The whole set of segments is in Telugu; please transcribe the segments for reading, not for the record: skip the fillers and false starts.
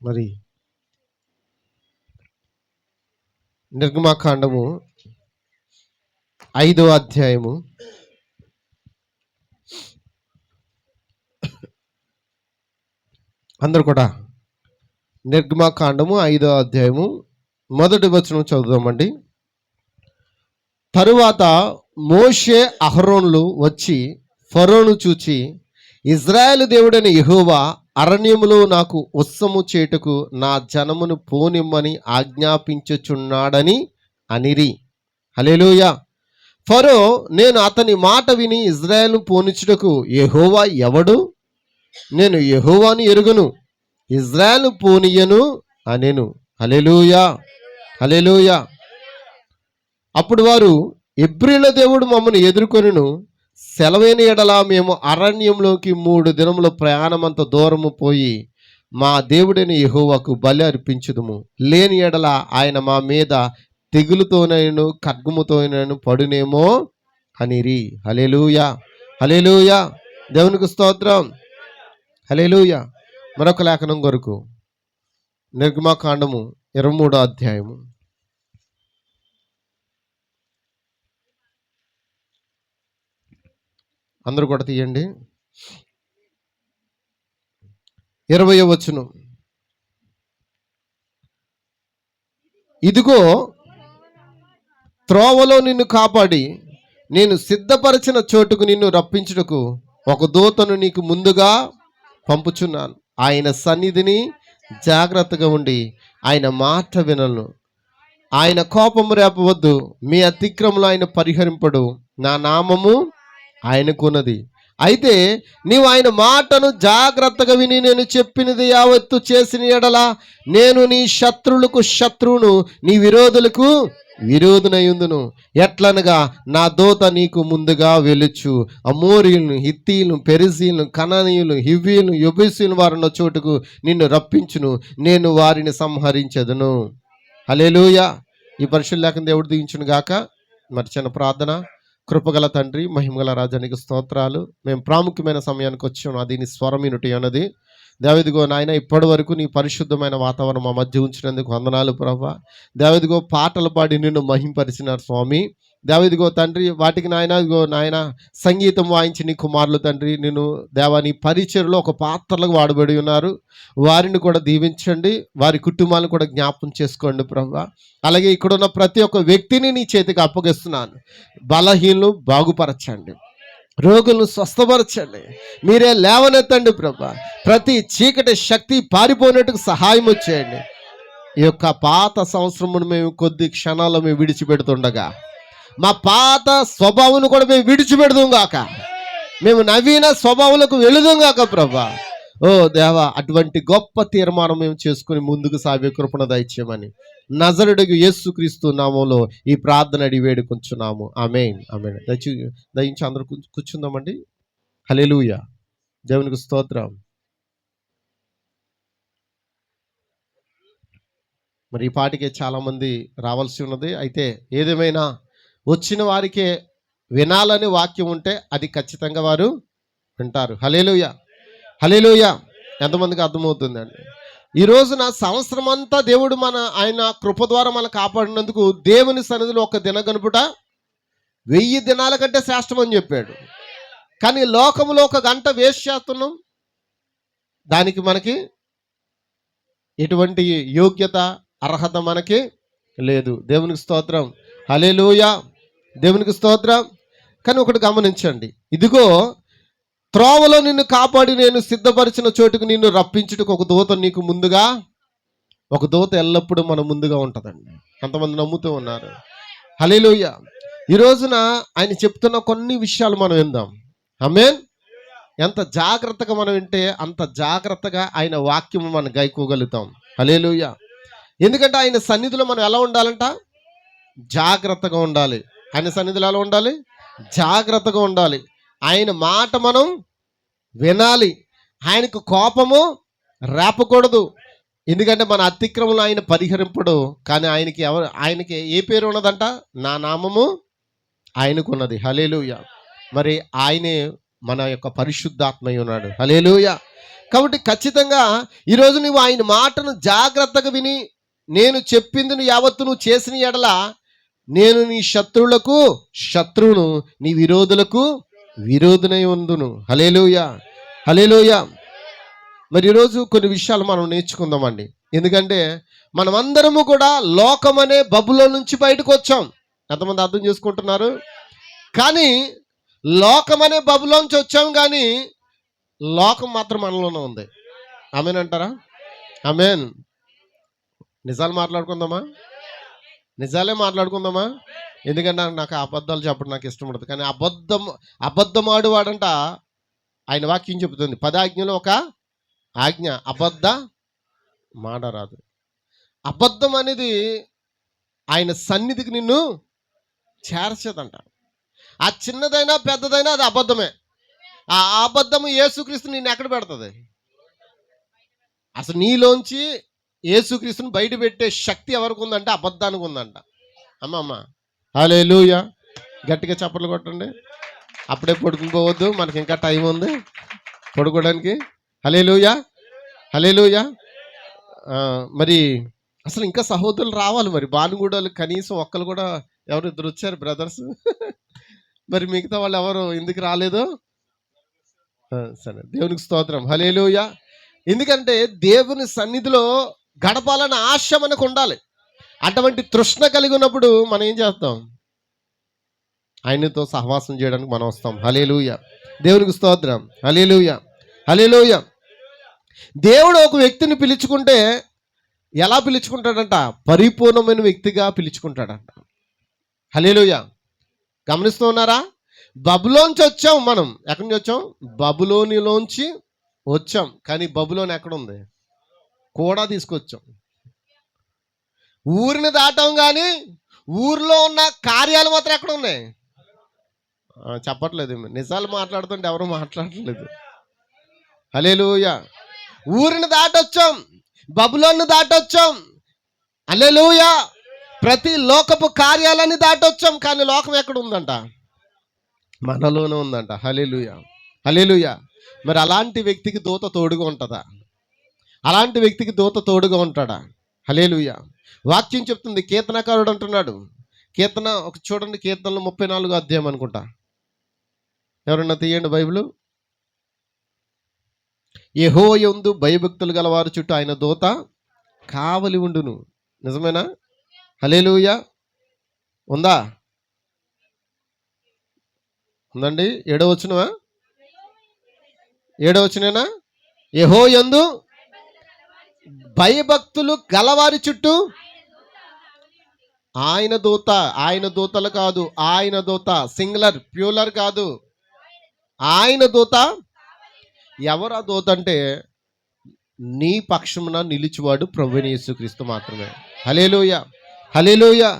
మరి నిర్గమాకాండము 5వ అధ్యాయము అందరూ కూడా నిర్గమాకాండము 5వ అధ్యాయము మొదటి వచనం చదువుదామండి. తరువాత మోషే అహరోనులు వచ్చి ఫరోను చూచి, ఇజ్రాయేలు దేవుడైన యెహోవా అరణ్యములో నాకు ఉత్సవము చేయుటకు నా జనమును పోనిమ్మని ఆజ్ఞాపించుచున్నాడని అనిరి. హల్లెలూయా. ఫరో, నేను అతని మాట విని ఇజ్రాయేలును పోనిచ్చుటకు యెహోవా ఎవడు? నేను యెహోవాను ఎరుగను, ఇజ్రాయేలును పోనీయను అనెను. హల్లెలూయా, హల్లెలూయా. అప్పుడు వారు, హెబ్రీయుల దేవుడు మమ్మల్ని ఎదుర్కొనును, సెలవైన ఎడల మేము అరణ్యంలోకి 3 దినముల ప్రయాణమంత దూరము పోయి మా దేవుడైన యెహోవాకు బలి అర్పించుదుము, లేని ఎడల ఆయన మా మీద తెగులుతోనైను ఖడ్గముతోనైను పడునేమో అనిరి. హల్లెలూయా, హల్లెలూయా. దేవునికి స్తోత్రం. హల్లెలూయా. మరొక లేఖనం కొరకు నిర్గమాకాండము 23వ అధ్యాయము అందరూ కూడా తీయండి. 20వ వచనం. ఇదిగో త్రోవలో నిన్ను కాపాడి నేను సిద్ధపరిచిన చోటుకు నిన్ను రప్పించుటకు ఒక దూతను నీకు ముందుగా పంపుచున్నాను. ఆయన సన్నిధిని జాగ్రత్తగా ఉండి ఆయన మాట వినను. ఆయన కోపము రేపవద్దు, మీ అతిక్రమలు ఆయన పరిహరింపడు, నా నామము ఆయనకున్నది. అయితే నీవు ఆయన మాటను జాగ్రత్తగా విని నేను చెప్పినది యావత్తు చేసిన ఎడల నేను నీ శత్రువులకు శత్రువును, నీ విరోధులకు విరోధునయుందును. ఎట్లనగా నా దూత నీకు ముందుగా వెలుచు అమోరీయులను, హిత్తీయులను, పెరిజీయులను, కనానీయులు, హివ్వీయులను, యెబూసీయులను వారున్న చోటుకు నిన్ను రప్పించును, నేను వారిని సంహరించెదను. హల్లెలూయా. ఈ పరిశుద్ధ లేఖన దేవుడు దీవించును గాక. మరి చిన్న ప్రార్థన. కృపగల తండ్రి, మహిమగల రాజానికి స్తోత్రాలు. మేము ప్రాముఖ్యమైన సమయానికి వచ్చాము, అది నీ స్వరమినుటి అన్నది. దావీదుగో నాయన, ఇప్పటి వరకు నీ పరిశుద్ధమైన వాతావరణం మా మధ్య ఉంచినందుకు వందనాలు ప్రభువా. దావీదుగో పాటలు పాడి నిన్ను మహింపరిచినారు స్వామి. దావీదుగో తండ్రి, వాటికి నాయన సంగీతం వాయించి నీ కుమారులు తండ్రి నేను దేవా నీ పరిచర్లో ఒక పాత్రలకు వాడబడి ఉన్నారు. వారిని కూడా దీవించండి, వారి కుటుంబాలను కూడా జ్ఞాపకం చేసుకోండి ప్రభువా. అలాగే ఇక్కడున్న ప్రతి ఒక్క వ్యక్తిని నీ చేతికి అప్పగిస్తున్నాను. బలహీనలు బాగుపరచండి, రోగులను స్వస్థపరచండి, మీరే లేవనెత్తండి ప్రభా. ప్రతి చీకటి శక్తి పారిపోయినట్టుకు సహాయం వచ్చేయండి. ఈ యొక్క పాత సంవత్సరమును మేము కొద్ది క్షణాల్లో మేము విడిచిపెడుతుండగా మా పాత స్వభావం కూడా మేము విడిచిపెడదాం గాక, మేము నవీన స్వభావాలకు వెళుదాం గాక ప్రభా. ఓ దేవా, అటువంటి గొప్ప తీర్మానం మేము చేసుకుని ముందుకు సాగే కృపణ దయచేయమని నజరుడగు యేసుక్రీస్తు నామములో ఈ ప్రార్థన అడిగి వేడుకొంచున్నాము. ఆమేన్, ఆమేన్. దయించి అందరూ కూర్చుందామండి. హల్లెలూయా. దేవునికి స్తోత్రం. మరి ఈ పాటికే చాలామంది రావాల్సి ఉన్నది. అయితే ఏదేమైనా వచ్చిన వారికే వినాలని వాక్యం ఉంటే అది ఖచ్చితంగా వారు వింటారు. హల్లెలూయా, హల్లెలూయా. ఎంతమందికి అర్థమవుతుందండి? ఈ రోజున సంవత్సరం అంతా దేవుడు ఆయన కృప ద్వారా మనం కాపాడినందుకు దేవుని సన్నిధిలో ఒక దిన గనుపుట 1000 దినాల కంటే శ్రేష్టమని చెప్పాడు. కానీ లోకంలో ఒక గంట వేస్ట్ చేస్తున్నాం, దానికి మనకి ఎటువంటి యోగ్యత అర్హత మనకి లేదు. దేవునికి స్తోత్రం. హల్లెలూయా, దేవునికి స్తోత్రం. కానీ ఒకటి గమనించండి, ఇదిగో త్రోవలో నిన్ను కాపాడి నేను సిద్ధపరిచిన చోటుకు నిన్ను రప్పించుటకు ఒక దూత నీకు ముందుగా, ఒక దూత ఎల్లప్పుడూ మన ముందుగా ఉంటుందండి. ఎంతమంది నమ్ముతూ ఉన్నారు? హల్లెలూయా. ఈ రోజున ఆయన చెప్తున్న కొన్ని విషయాలు మనం విందాం. ఆమేన్. ఎంత జాగ్రత్తగా మనం వింటే అంత జాగ్రత్తగా ఆయన వాక్యము మనం గైకోగలుగుతాం. హల్లెలూయా. ఎందుకంటే ఆయన సన్నిధిలో మనం ఎలా ఉండాలంట? జాగ్రత్తగా ఉండాలి. ఆయన సన్నిధిలో ఎలా ఉండాలి? జాగ్రత్తగా ఉండాలి. ఆయన మాట మనం వినాలి. ఆయనకు కోపము రేపకూడదు. ఎందుకంటే మన అతిక్రమలు ఆయన పరిహరింపడు. కానీ ఆయనకి ఏ పేరు ఉన్నదంట? నా నామము ఆయనకున్నది. హల్లెలూయా. మరి ఆయనే మన యొక్క పరిశుద్ధాత్మయ్య ఉన్నాడు. హల్లెలూయా. కాబట్టి ఖచ్చితంగా ఈరోజు నువ్వు ఆయన మాటను జాగ్రత్తగా విని, నేను చెప్పింది నువ్వు యావత్తు నువ్వు చేసిన ఎడల నేను నీ శత్రువులకు శత్రువును, నీ విరోధులకు విరోధునై ఉందును. హల్లెలూయా, హల్లెలూయా. మరి ఈరోజు కొన్ని విషయాలు మనం నేర్చుకుందామండి. ఎందుకంటే మనమందరము కూడా లోకం అనే బబులో నుంచి బయటకు వచ్చాం. ఎంతమంది అర్థం చేసుకుంటున్నారు? కానీ లోకం అనే బబులోంచి వచ్చాం, కానీ లోకం మాత్రం మనలోనే ఉంది. ఆమేన్ అంటారా? ఆమేన్. నిజాలు మాట్లాడుకుందామా? నిజాలే మాట్లాడుకుందామా? ఎందుకంటే నాకు అబద్ధాలు చెప్పడం నాకు ఇష్టం ఉండదు. కానీ అబద్ధం ఆడువాడంట ఆయన వాక్యం చెబుతుంది, 10 ఆజ్ఞలో ఒక ఆజ్ఞ అబద్ధ మాడరాదు. అబద్ధం అనేది ఆయన సన్నిధికి నిన్ను చేర్చదంట. ఆ చిన్నదైనా పెద్దదైనా అది అబద్ధమే. ఆ అబద్ధము యేసుక్రీస్తు నిన్ను ఎక్కడ పెడుతుంది? అసలు నీలోంచి యేసుక్రీస్తుని బయట పెట్టే శక్తి ఎవరికి ఉందంటే అబద్ధానికి ఉందంట. అమ్మమ్మ హల్లెలూయా, గట్టిగా చప్పట్లు కొట్టండి. అప్పుడే పడుకుపోవద్దు, మనకి ఇంకా టైం ఉంది పడుకోవడానికి. హల్లెలూయా, హల్లెలూయా. మరి అసలు ఇంకా సహోదరులు రావాలి. మరి బానుగూడలు కనీసం ఒక్కరు కూడా, ఎవరు ఇద్దరు వచ్చారు బ్రదర్స్. మరి మిగతా వాళ్ళు ఎవరు ఎందుకు రాలేదు? సరే, దేవునికి స్తోత్రం. హల్లెలూయా. ఎందుకంటే దేవుని సన్నిధిలో గడపాలన్న ఆశ మనకు ఉండాలి. అటువంటి తృష్ణ కలిగి ఉన్నప్పుడు మనం ఏం చేస్తాం? ఆయనతో సహవాసం చేయడానికి మనం వస్తాం. హల్లెలూయా, దేవునికి స్తోత్రం. హల్లెలూయా, హల్లెలూయా. దేవుడు ఒక వ్యక్తిని పిలుచుకుంటే ఎలా పిలుచుకుంటాడంట? పరిపూర్ణమైన వ్యక్తిగా పిలుచుకుంటాడంట. హల్లెలూయా. గమనిస్తూ ఉన్నారా? బబులోంచి వచ్చాం మనం. ఎక్కడి నుంచి వచ్చాం? బబులోనిలోంచి వచ్చాం. కానీ బబులోని ఎక్కడుంది? కూడా తీసుకొచ్చాం. ఊరిని దాటాం, కానీ ఊరిలో ఉన్న కార్యాలు మాత్రం ఎక్కడ ఉన్నాయి? చెప్పట్లేదు. నిజాలు మాట్లాడుతుంటే ఎవరు మాట్లాడట్లేదు. హల్లెలూయా. ఊరిని దాటొచ్చాం, బబులోన్ని దాటొచ్చాం. హల్లెలూయా. ప్రతి లోకపు కార్యాలని దాటొచ్చాం, కానీ లోకం ఎక్కడ ఉందంట? మనలోనే ఉందంట. హల్లెలూయా, హల్లెలూయా. మరి అలాంటి వ్యక్తికి దూత తోడుగా ఉంటుందా? అలాంటి వ్యక్తికి దూత తోడుగా ఉంటాడా? హల్లెలూయా. వాక్యం చెప్తుంది, కీర్తనకారుడు అంటున్నాడు. కీర్తన ఒక చూడండి, కీర్తనలు 34 అధ్యాయం అనుకుంటా. ఎవరన్నా తీయండి బైబిల్. యెహోవా యందు భయభక్తులు గలవారు చుట్టూ ఆయన దూత కావలి ఉండును. నిజమేనా? హల్లెలూయా. ఉందా? ఉందండి. 7వ వచనమా? 7వ వచనేనా? యెహోవా యందు భయభక్తులు గలవారి చుట్టూ ఆయన దూత. ఆయన దూతలు కాదు, ఆయన దూత. సింగులర్, ప్యూలర్ కాదు. ఆయన దూత. ఎవరు ఆ దూత అంటే నీ పక్షమున నిలిచివాడు ప్రభువైన యేసుక్రీస్తు మాత్రమే. హల్లెలూయా, హల్లెలూయా.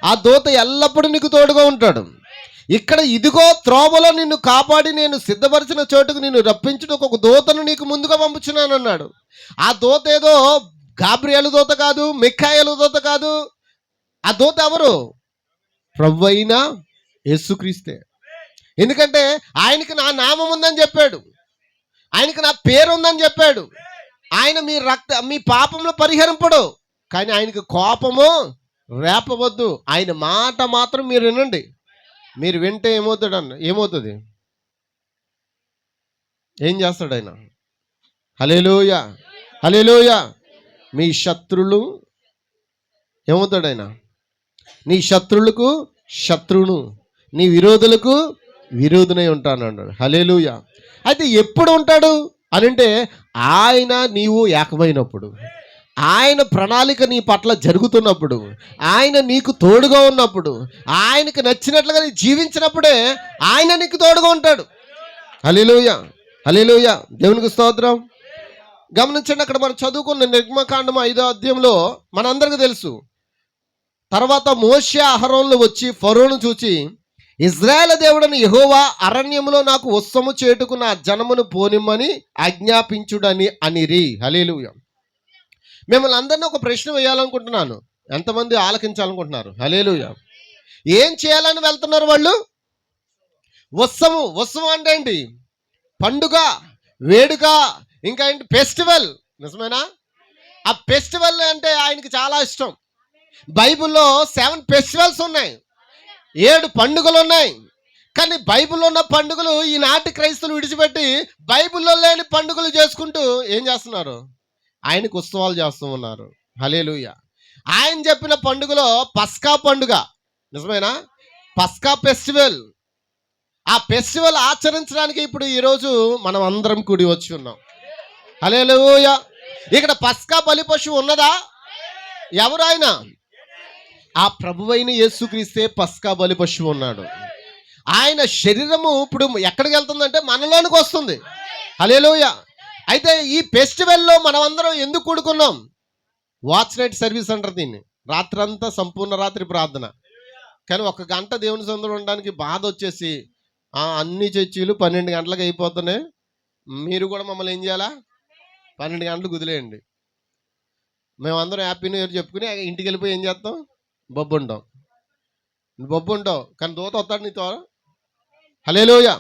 ఆ దూత ఎల్లప్పుడూ నీకు తోడుగా ఉంటాడు. ఇక్కడ ఇదిగో త్రోవలో నిన్ను కాపాడి నేను సిద్ధపరిచిన చోటుకు నిన్ను రప్పించుటకు ఒక దూతను నీకు ముందుగా పంపుచున్నాను అన్నాడు. ఆ దూత ఏదో గాబ్రియేలు దూత కాదు, మిఖాయేలు దూత కాదు. ఆ దూత ఎవరు? ప్రభువైన యేసుక్రీస్తే. ఎందుకంటే ఆయనకి నా నామం ఉందని చెప్పాడు, ఆయనకి నా పేరు ఉందని చెప్పాడు. ఆయన మీ పాపంలో పరిహరింపడు, కానీ ఆయనకి కోపము రేపవద్దు. ఆయన మాట మాత్రం మీరు వినండి. మీరు వింటే ఏమవుతుంది? ఏం చేస్తాడు ఆయన? హల్లెలూయా, హల్లెలూయా. మీ శత్రులు ఏమవుతాడు ఆయన? నీ శత్రులకు శత్రువును, నీ విరోధులకు విరోధునై ఉంటాను అన్నాడు. హల్లెలూయా. అయితే ఎప్పుడు ఉంటాడు అనంటే ఆయన నీవు ఏకమైనప్పుడు, ఆయన ప్రణాళిక నీ పట్ల జరుగుతున్నప్పుడు, ఆయన నీకు తోడుగా ఉన్నప్పుడు, ఆయనకు నచ్చినట్లుగా నీ జీవించినప్పుడే ఆయన నీకు తోడుగా ఉంటాడు. హల్లెలూయా, హల్లెలూయా. దేవునికి స్తోత్రం. గమనించండి, అక్కడ మనం చదువుకున్న నిర్గమకాండం 5వ అధ్యాయంలో మనందరికీ తెలుసు. తర్వాత మోషే అహరోన్లు వచ్చి ఫరోను చూచి, ఇజ్రాయేల్ దేవుడని యెహోవా అరణ్యములో నాకు ఉత్సవము చేటుకు నా జనమును పోనిమ్మని ఆజ్ఞాపించుడని అనిరి. హల్లెలూయా. మిమ్మల్ని అందరినీ ఒక ప్రశ్న వేయాలనుకుంటున్నాను. ఎంతమంది ఆలకించాలనుకుంటున్నారు? హల్లెలూయా. ఏం చేయాలని వెళ్తున్నారు వాళ్ళు? ఉత్సవం. ఉత్సవం అంటే ఏంటి? పండుగ, వేడుక, ఇంకా ఏంటి ఫెస్టివల్. నిజమేనా? ఆ ఫెస్టివల్ అంటే ఆయనకి చాలా ఇష్టం. బైబిల్లో 7 ఫెస్టివల్స్ ఉన్నాయి, 7 పండుగలు ఉన్నాయి. కానీ బైబిల్లో ఉన్న పండుగలు ఈనాటి క్రైస్తవులు విడిచిపెట్టి బైబిల్లో లేని పండుగలు చేసుకుంటూ ఏం చేస్తున్నారు? ఆయనకు ఉత్సవాలు చేస్తూ ఉన్నారు. హల్లెలూయా. ఆయన చెప్పిన పండుగలో పస్కా పండుగ. నిజమేనా? పస్కా ఫెస్టివల్. ఆ ఫెస్టివల్ ఆచరించడానికి ఇప్పుడు ఈరోజు మనం అందరం కూడి వచ్చి ఉన్నాం. హల్లెలూయా. ఇక్కడ పస్కా బలి పశువు ఉన్నదా? ఎవరు ఆయన? ఆ ప్రభువైన యేసుక్రీస్తే పస్కా బలి పశువు ఉన్నాడు. ఆయన శరీరము ఇప్పుడు ఎక్కడికి వెళ్తుందంటే మనలోనికి వస్తుంది. హల్లెలూయా. అయితే ఈ ఫెస్టివల్లో మనం అందరం ఎందుకు కూడుకున్నాం? వాచ్ నైట్ సర్వీస్ అంటారు దీన్ని. రాత్రంతా సంపూర్ణ రాత్రి ప్రార్థన. కానీ 1 గంట దేవుని సందులో ఉండడానికి బాధ వచ్చేసి అన్ని చర్చీలు 12 గంటలకు అయిపోతున్నాయి, మీరు కూడా మమ్మల్ని ఏం చేయాలా? 12 గంటలకు వదిలేయండి. మేమందరం హ్యాపీ న్యూ ఇయర్ చెప్పుకుని ఇంటికి వెళ్ళిపోయి ఏం చేస్తాం? బొబ్బు ఉంటాం. బొబ్బు ఉంటావు కానీ దూత వస్తాడు నీతో. హల్లెలూయా.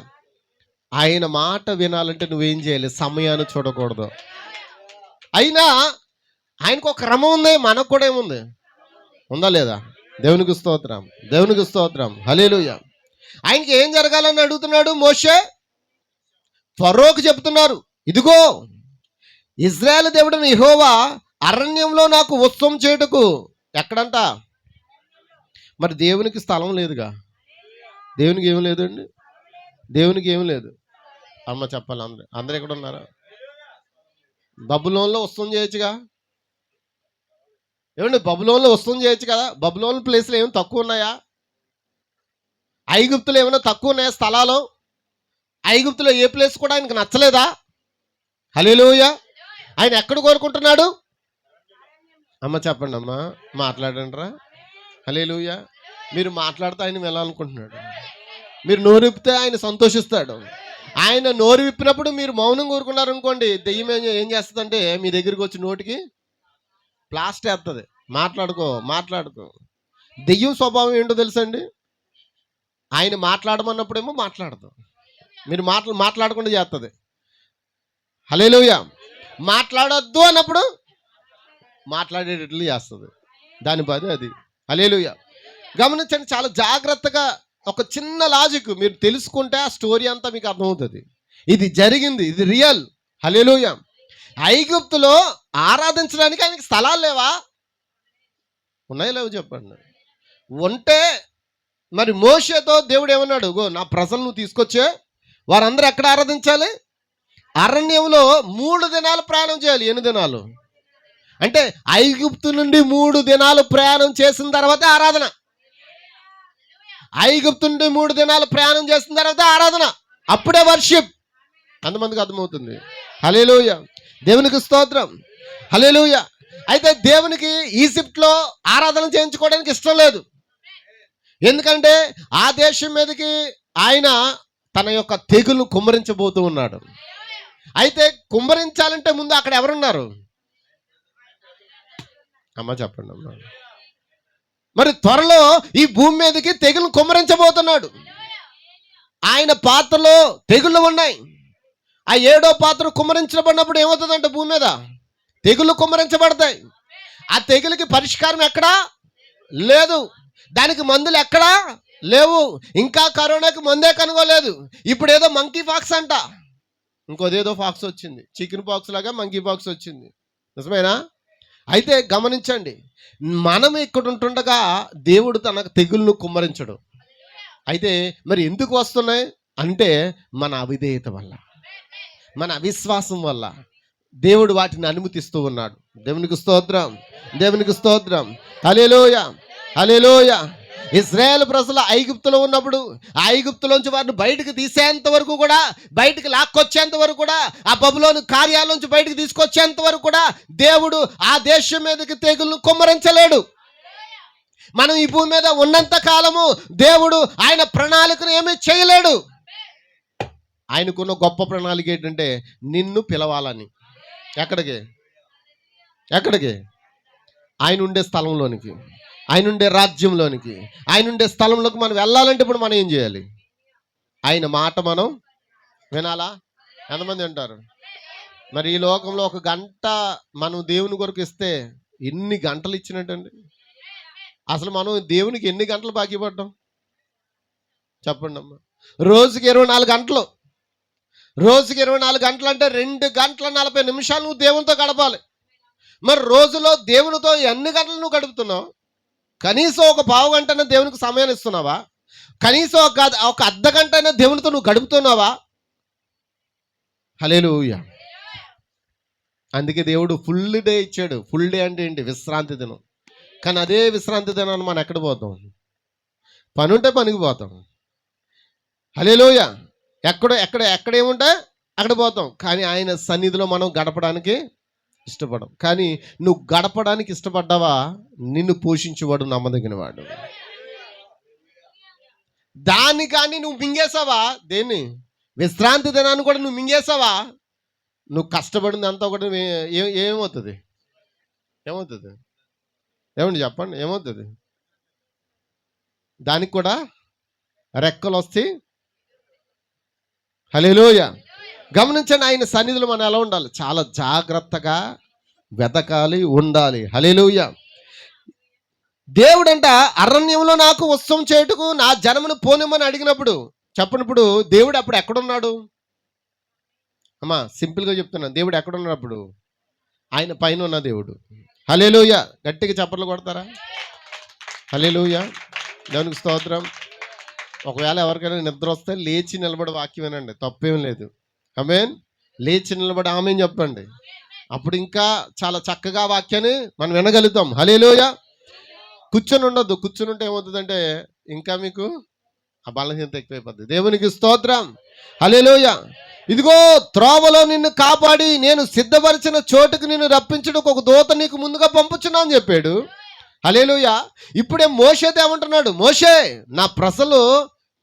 ఆయన మాట వినాలంటే నువ్వేం చేయాలి? సమయాన్ని చూడకూడదు. అయినా ఆయనకు ఒక క్రమం ఉంది, మనకు కూడా ఏముంది? ఉందా లేదా? దేవునికి స్తోత్రం, దేవునికి స్తోత్రం. హల్లెలూయా. ఆయనకి ఏం జరగాలని అడుగుతున్నాడు మోషే? ఫరోకు చెప్తున్నారు, ఇదిగో ఇజ్రాయేల్ దేవుడైన యెహోవా అరణ్యంలో నాకు ఉత్సవం చేయుటకు. ఎక్కడంట? మరి దేవునికి స్థలం లేదుగా. దేవునికి ఏమి లేదండి, దేవునికి ఏమి లేదు. అమ్మ చెప్పాలి. అందరు ఎక్కడ ఉన్నారా? బబులోన్లో ఉత్సవం చేయొచ్చుగా. ఏమండి? బబులోన్లో ఉత్సవం చేయొచ్చు కదా. బబులోన్ ప్లేస్లో ఏమైనా తక్కువ ఉన్నాయా? ఐగుప్తులో ఏమైనా తక్కువ ఉన్నాయా స్థలాలు? ఐగుప్తులో ఏ ప్లేస్ కూడా ఆయనకు నచ్చలేదా? హల్లెలూయా. ఆయన ఎక్కడ కోరుకుంటున్నాడు? అమ్మ చెప్పండి, అమ్మ మాట్లాడండి రా. హల్లెలూయా. మీరు మాట్లాడితే ఆయన వెళ్ళాలనుకుంటున్నాడు. మీరు నోరు విప్పితే ఆయన సంతోషిస్తాడు. ఆయన నోరు విప్పినప్పుడు మీరు మౌనం కోరుకున్నారనుకోండి, దెయ్యం ఏం చేస్తుందంటే మీ దగ్గరికి వచ్చి నోటికి ప్లాస్టర్ వేస్తుంది. మాట్లాడుకో. దెయ్యం స్వభావం ఏంటో తెలుసండి? ఆయన మాట్లాడమన్నప్పుడేమో మాట్లాడదు, మీరు మాట్లాడకుండా చేస్తుంది. హల్లెలూయా. మాట్లాడొద్దు అన్నప్పుడు మాట్లాడేటట్లు చేస్తుంది. దాని పది అది. హల్లెలూయా. గమనించండి, చాలా జాగ్రత్తగా ఒక చిన్న లాజిక్ మీరు తెలుసుకుంటే ఆ స్టోరీ అంతా మీకు అర్థమవుతుంది. ఇది జరిగింది, ఇది రియల్. హల్లెలూయా. ఐగుప్తులో ఆరాధించడానికి ఆయనకి స్థలాలు లేవా? ఉన్నాయో లేవు చెప్పండి. ఉంటే మరి మోషేతో దేవుడు ఏమన్నాడు? గో నా ప్రజలు నువ్వు తీసుకొచ్చే, వారందరూ ఎక్కడ ఆరాధించాలి? అరణ్యంలో 3 దినాలు ప్రయాణం చేయాలి. ఎన్ని దినాలు అంటే ఐగుప్తు నుండి 3 దినాలు ప్రయాణం చేసిన తర్వాత ఆరాధన. ఐగుప్తు నుండి 3 దినాలు ప్రయాణం చేసిన తర్వాత ఆరాధన, అప్పుడే వర్షిప్. అంతమందికి అర్థమవుతుంది. హల్లెలూయా. దేవునికి స్తోత్రం. హల్లెలూయా. అయితే దేవునికి ఈజిప్ట్లో ఆరాధన చేయించుకోవడానికి ఇష్టం లేదు. ఎందుకంటే ఆ దేశం మీదకి ఆయన తన యొక్క తెగులు కుమ్మరించబోతూ ఉన్నాడు. అయితే కుమ్మరించాలంటే ముందు అక్కడ ఎవరున్నారు? అమ్మ చెప్పండి అమ్మ. మరి త్వరలో ఈ భూమి మీదకి తెగులు కుమ్మరించబోతున్నాడు. ఆయన పాత్రలో తెగుళ్ళు ఉన్నాయి. ఆ 7వ పాత్ర కుమ్మరించబడినప్పుడు ఏమవుతుందంటే భూమి మీద తెగుళ్ళు కుమ్మరించబడతాయి. ఆ తెగులకి పరిష్కారం ఎక్కడా లేదు, దానికి మందులు ఎక్కడా లేవు. ఇంకా కరోనాకి మందే కనుగోలేదు. ఇప్పుడు ఏదో మంకీ పాక్స్ అంట, ఇంకోదేదో పాక్స్ వచ్చింది, చికెన్ పాక్స్ లాగా మంకీ పాక్స్ వచ్చింది. నిజమేనా? అయితే గమనించండి, మనం ఇక్కడ ఉంటుండగా దేవుడు తన తెగుళ్ళను కుమ్మరించడు. అయితే మరి ఎందుకు వస్తున్నాయి అంటే మన అవిధేయత వల్ల, మన అవిశ్వాసం వల్ల దేవుడు వాటిని అనుమతిస్తూ ఉన్నాడు. దేవునికి స్తోత్రం, దేవునికి స్తోత్రం. హల్లెలూయా, హల్లెలూయా. ఇశ్రాయేలు ప్రజలు ఐగుప్తులో ఉన్నప్పుడు ఆ ఐగుప్తులోంచి వారిని బయటకు తీసేంత వరకు కూడా, బయటకు లాక్కొచ్చేంత వరకు కూడా, ఆ బబులోను కార్యాలలోంచి బయటకు తీసుకొచ్చేంత వరకు కూడా దేవుడు ఆ దేశం మీదకి తెగులను కుమ్మరించలేడు. మనం ఈ భూమి మీద ఉన్నంత కాలము దేవుడు ఆయన ప్రణాళికను ఏమీ చేయలేడు. ఆయనకున్న గొప్ప ప్రణాళిక ఏంటంటే నిన్ను పిలవాలని. ఎక్కడికి? ఆయన ఉండే స్థలంలోనికి, ఆయన ఉండే రాజ్యంలోనికి, ఆయన ఉండే స్థలంలోకి మనం వెళ్ళాలంటే ఇప్పుడు మనం ఏం చేయాలి? ఆయన మాట మనం వినాలా? ఎంతమంది అంటారు? మరి ఈ లోకంలో ఒక గంట మనం దేవుని కొరకు ఇస్తే ఎన్ని గంటలు ఇచ్చినట్టండి? అసలు మనం దేవునికి ఎన్ని గంటలు బాకీ పడ్డాం చెప్పండి అమ్మా? రోజుకి 24 గంటలు. రోజుకి 24 గంటలు అంటే 2 గంటల 40 నిమిషాలు నువ్వు దేవునితో గడపాలి. మరి రోజులో దేవునితో ఎన్ని గంటలు నువ్వు గడుపుతున్నావు? కనీసం ఒక పావు గంటనే దేవునికి సమయాన్ని ఇస్తున్నావా? కనీసం ఒక అర్ధ గంట అయినా దేవునితో నువ్వు గడుపుతున్నావా? హల్లెలూయా. అందుకే దేవుడు ఫుల్ డే ఇచ్చాడు. ఫుల్ డే అంటే ఏంటి? విశ్రాంతి దినం. కానీ అదే విశ్రాంతి దినాన్ని మనం ఎక్కడ పోతాం? పని ఉంటే పనికి పోతాం. హల్లెలూయా. ఎక్కడేముంటే అక్కడ పోతాం. కానీ ఆయన సన్నిధిలో మనం గడపడానికి ఇష్టపడం. కానీ నువ్వు గడపడానికి ఇష్టపడ్డావా? నిన్ను పోషించేవాడు నమ్మదగిన వాడు. దాన్ని కానీ నువ్వు మింగేసావా? దేన్ని? విశ్రాంతి దినాన్ని కూడా నువ్వు మింగేసావా? నువ్వు కష్టపడింది అంతా ఒకటి ఏమవుతుంది? ఏమండి చెప్పండి, ఏమవుతుంది? దానికి కూడా రెక్కలు వస్తాయి. హల్లెలూయా. గమనించండి, ఆయన సన్నిధిలో మనం ఎలా ఉండాలి? చాలా జాగ్రత్తగా వెతకాలి, ఉండాలి. హల్లెలూయా. దేవుడంట అరణ్యంలో నాకు ఉత్సవం చేయుటకు నా జనమును పోనిమ్మని అడిగినప్పుడు చెప్పండి, ఇప్పుడు దేవుడు అప్పుడు ఎక్కడున్నాడు అమ్మా? సింపుల్గా చెప్తున్నాను, దేవుడు ఎక్కడున్నప్పుడు ఆయన పైన ఉన్న దేవుడు. హల్లెలూయా. గట్టిగా చప్పట్లు కొడతారా? హల్లెలూయా. దేవునికి స్తోత్రం. ఒకవేళ ఎవరికైనా నిద్ర వస్తే లేచి నిలబడి వాక్యం వినండి, తప్పేం లేదు. ఆమేన్. లేచి నిలబడి ఆమేన్ చెప్పండి. అప్పుడు ఇంకా చాలా చక్కగా వాక్యాన్ని మనం వినగలుగుతాం. హల్లెలూయా. కూర్చొని ఉండొద్దు. కూర్చొని ఉంటే ఏమవుతుందంటే ఇంకా మీకు ఆ బలహీనత ఎక్కువైపోద్ది. దేవునికి స్తోత్రం. హల్లెలూయా. ఇదిగో త్రోవలో నిన్ను కాపాడి నేను సిద్ధపరిచిన చోటుకు నిన్ను రప్పించుటకు ఒక దూత నీకు ముందుగా పంపుచున్నా అని చెప్పాడు. హల్లెలూయా. ఇప్పుడే మోషేతో ఏమంటున్నాడు? మోషే, నా ప్రజలు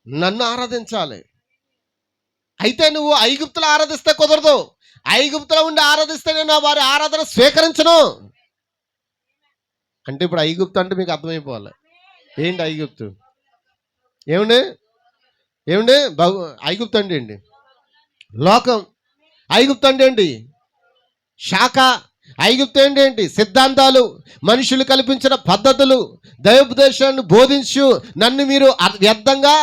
నన్ను ఆరాధించాలి. అయితే నువ్వు ఐగుప్తులో ఆరాధిస్తే కుదరదు. ఐగుప్తులో ఉండి ఆరాధిస్తే నేను వారి ఆరాధన స్వీకరించను అంటే ఇప్పుడు ఐగుప్తు అంటే మీకు అర్థమైపోవాలి. ఏంటి ఐగుప్తు? ఏమండి ఐగుప్తు అంటే ఏంటి? లోకం. ఐగుప్తు అంటే ఏంటి? శాఖ. ఐగుప్తు ఏంటి? సిద్ధాంతాలు, మనుషులు కల్పించిన పద్ధతులు, దైవోపదేశాన్ని బోధించు నన్ను మీరు వ్యర్థంగా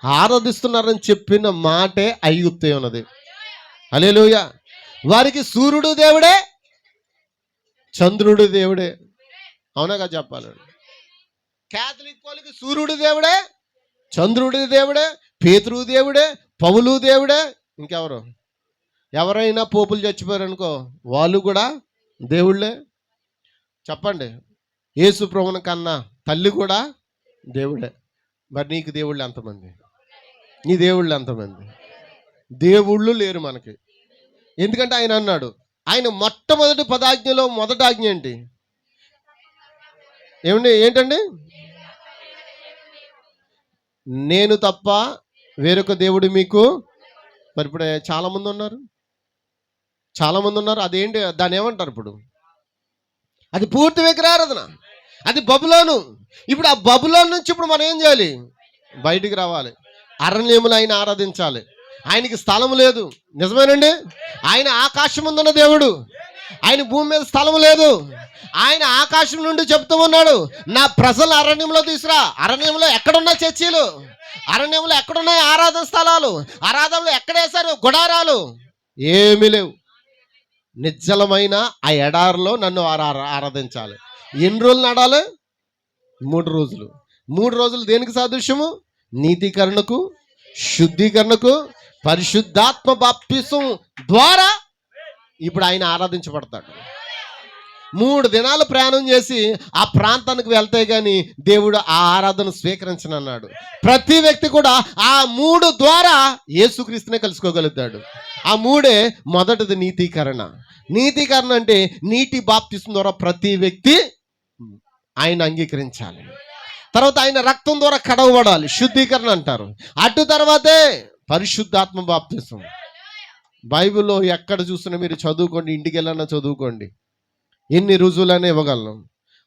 ఆరాధిస్తున్నారని చెప్పిన మాటే ఐగుప్తే ఉన్నది. హల్లెలూయా. వారికి సూర్యుడు దేవుడే, చంద్రుడు దేవుడే. అవునాగా చెప్పాలి. క్యాథలిక్ వాళ్ళకి సూర్యుడు దేవుడే, చంద్రుడి దేవుడే, పేతురు దేవుడే, పౌలు దేవుడే. ఇంకెవరు? ఎవరైనా పోపులు చచ్చిపోయారు అనుకో, వాళ్ళు కూడా దేవుళ్ళే. చెప్పండి, యేసు ప్రభువుని కన్నా తల్లి కూడా దేవుడే. మరి నీకు దేవుళ్ళు ఎంతమంది? నీ దేవుళ్ళు ఎంతమంది? దేవుళ్ళు లేరు మనకి. ఎందుకంటే ఆయన అన్నాడు, ఆయన మొట్టమొదటి పదాజ్ఞలో మొదటి ఆజ్ఞ ఏంటి? ఏంటండి? నేను తప్ప వేరొక దేవుడు మీకు. మరి ఇప్పుడు చాలామంది ఉన్నారు. అదేంటి? దాన్ని ఏమంటారు ఇప్పుడు? అది పూర్తి విగ్రహారాధన. అది బబులోను. ఇప్పుడు ఆ బబులోను నుంచి ఇప్పుడు మనం ఏం చేయాలి? బయటికి రావాలి. అరణ్యములు ఆయన ఆరాధించాలి. ఆయనకి స్థలం లేదు. నిజమేనండి? ఆయన ఆకాశం ముందున్న దేవుడు. ఆయన భూమి మీద స్థలం లేదు. ఆయన ఆకాశం నుండి చెప్తూ ఉన్నాడు, నా ప్రజలు అరణ్యంలో తీసురా. అరణ్యంలో ఎక్కడున్నా చర్చీలు, అరణ్యంలో ఎక్కడున్నాయి ఆరాధన స్థలాలు, ఆరాధనలు ఎక్కడేశారు గుడారాలు? ఏమీ లేవు. నిశ్చలమైన ఆ ఎడారిలో నన్ను ఆరాధించాలి. ఎన్ని రోజులు నడాలి? 3 రోజులు. 3 రోజులు దేనికి సాదృశ్యము? నీతీకరణకు, శుద్ధీకరణకు, పరిశుద్ధాత్మ బాప్తిసం ద్వారా ఇప్పుడు ఆయన ఆరాధించబడతాడు. 3 దినాలు ప్రయాణం చేసి ఆ ప్రాంతానికి వెళ్తే కానీ దేవుడు ఆ ఆరాధన స్వీకరించనన్నాడు. ప్రతి వ్యక్తి కూడా ఆ 3 ద్వారా యేసుక్రీస్తునే కలుసుకోగలుగుతాడు. ఆ 3 మొదటిది నీతీకరణ. నీతీకరణ అంటే నీటి బాప్తిసం ద్వారా ప్రతి వ్యక్తి ఆయన అంగీకరించాలి. తర్వాత ఆయన రక్తం ద్వారా కడగబడాలి, శుద్ధీకరణ అంటారు. అటు తర్వాతే పరిశుద్ధాత్మ బాప్తిసం. బైబిల్లో ఎక్కడ చూసినా మీరు చదువుకోండి, ఇంటికి వెళ్ళన్నా చదువుకోండి, ఎన్ని రుజువులనే ఇవ్వగలను.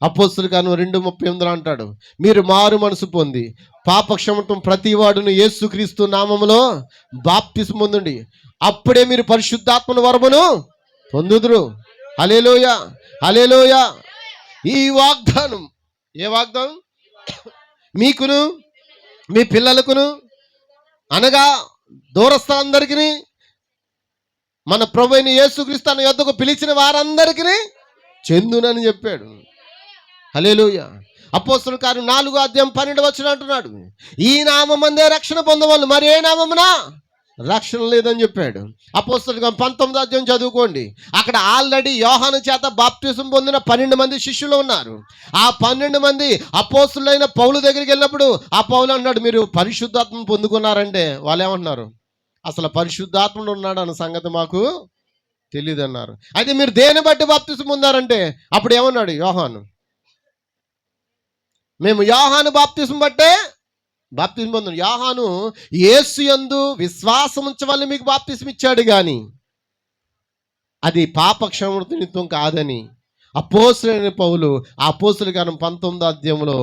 అపోస్తలుల కార్యం 2:38 అంటాడు, మీరు మారు మనసు పొంది పాపక్షమతం ప్రతి వాడును యేసుక్రీస్తు నామములో బాప్తిసం పొందండి, అప్పుడే మీరు పరిశుద్ధాత్మను వరమును పొందుదురు. హల్లెలూయా, హల్లెలూయా. ఈ వాగ్దానం, ఏ వాగ్దానం? మీకును మీ పిల్లలకును, అనగా దూరస్థులందరికీ, మన ప్రభువైన యేసుక్రీస్తు తన యొద్దకు పిలిచిన వారందరికీ చెందునని చెప్పాడు. హల్లెలూయా. అపోస్తలుల కార్యం 4:12 అంటున్నాడు, ఈ నామమందే రక్షణ పొందవాళ్ళు, మరి ఏ నామమున రక్షణ లేదని చెప్పాడు. అపోస్తలుల కార్యం 19 చదువుకోండి. అక్కడ ఆల్రెడీ యోహాను చేత బాప్తిసం పొందిన 12 మంది శిష్యులు ఉన్నారు. ఆ 12 మంది అపోస్తలులైన పౌలు దగ్గరికి వెళ్ళినప్పుడు ఆ పౌలు అన్నాడు, మీరు పరిశుద్ధాత్మ పొందుకున్నారంటే వాళ్ళు ఏమంటున్నారు, అసలు పరిశుద్ధాత్ముడు ఉన్నాడు అన్న సంగతి మాకు తెలియదు అన్నారు. అయితే మీరు దేని బట్టి బాప్తిసం పొందారంటే అప్పుడు ఏమన్నాడు యోహాను, మేము యోహాను బాప్తిసం బట్టే బాప్తిసం పొందాం. యోహాను యేసు యందు విశ్వాసం ఉంచవల్ల మీకు బాప్తిసం ఇచ్చాడు, కానీ అది పాప క్షమాపణ నిమిత్తం కాదని అపోస్తలుడైన పౌలు ఆ అపోస్తలుల కార్యం 19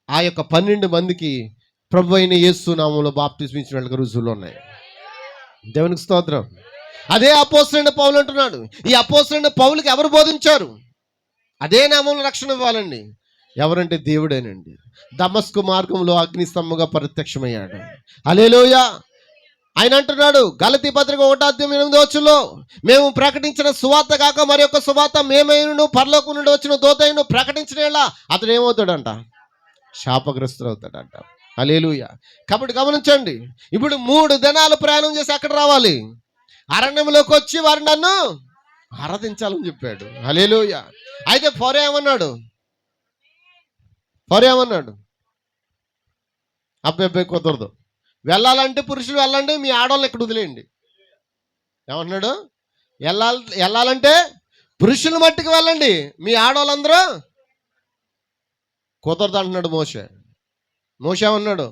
ఆ యొక్క 12 మందికి ప్రభు అయిన యేసు నామములో బాప్తిసం ఇచ్చినట్లుగా రుజువులు ఉన్నాయి. దేవునికి స్తోత్రం. అదే అపోస్తలుడైన పౌలు అంటున్నాడు, ఈ అపోస్తలుడైన పౌలుకి ఎవరు బోధించారు? అదే నామంలో రక్షణ ఇవ్వాలండి. ఎవరంటే దేవుడేనండి. దమస్కు మార్గంలో అగ్నిస్తంభంగా ప్రత్యక్షమయ్యాడు. హల్లెలూయా. ఆయన అంటున్నాడు గలతీ పత్రిక 1:8 మేము ప్రకటించిన సువార్త కాక మరి యొక్క సువార్త మేమైనను పరలోకం నుండి వచ్చిన దూతైన ప్రకటించిన అతడు ఏమవుతాడంట? శాపగ్రస్తుడు అవుతాడంట. హల్లెలూయా. కాబట్టి గమనించండి, ఇప్పుడు 3 దినాలు ప్రయాణం చేసి ఎక్కడ రావాలి? అరణ్యంలోకి వచ్చి వారు నన్ను ఆరాధించాలని చెప్పాడు. హల్లెలూయా. అయితే ఫరో ఏమన్నాడు? అబ్బాయి కుదరదు, వెళ్ళాలంటే పురుషులు వెళ్ళండి, మీ ఆడవాళ్ళని ఇక్కడ వదిలేయండి. ఏమన్నాడు? వెళ్ళాలంటే పురుషుల మట్టుకు వెళ్ళండి, మీ ఆడవాళ్ళందరూ కుదరదు అంటున్నాడు మోషే. ఏమన్నాడు?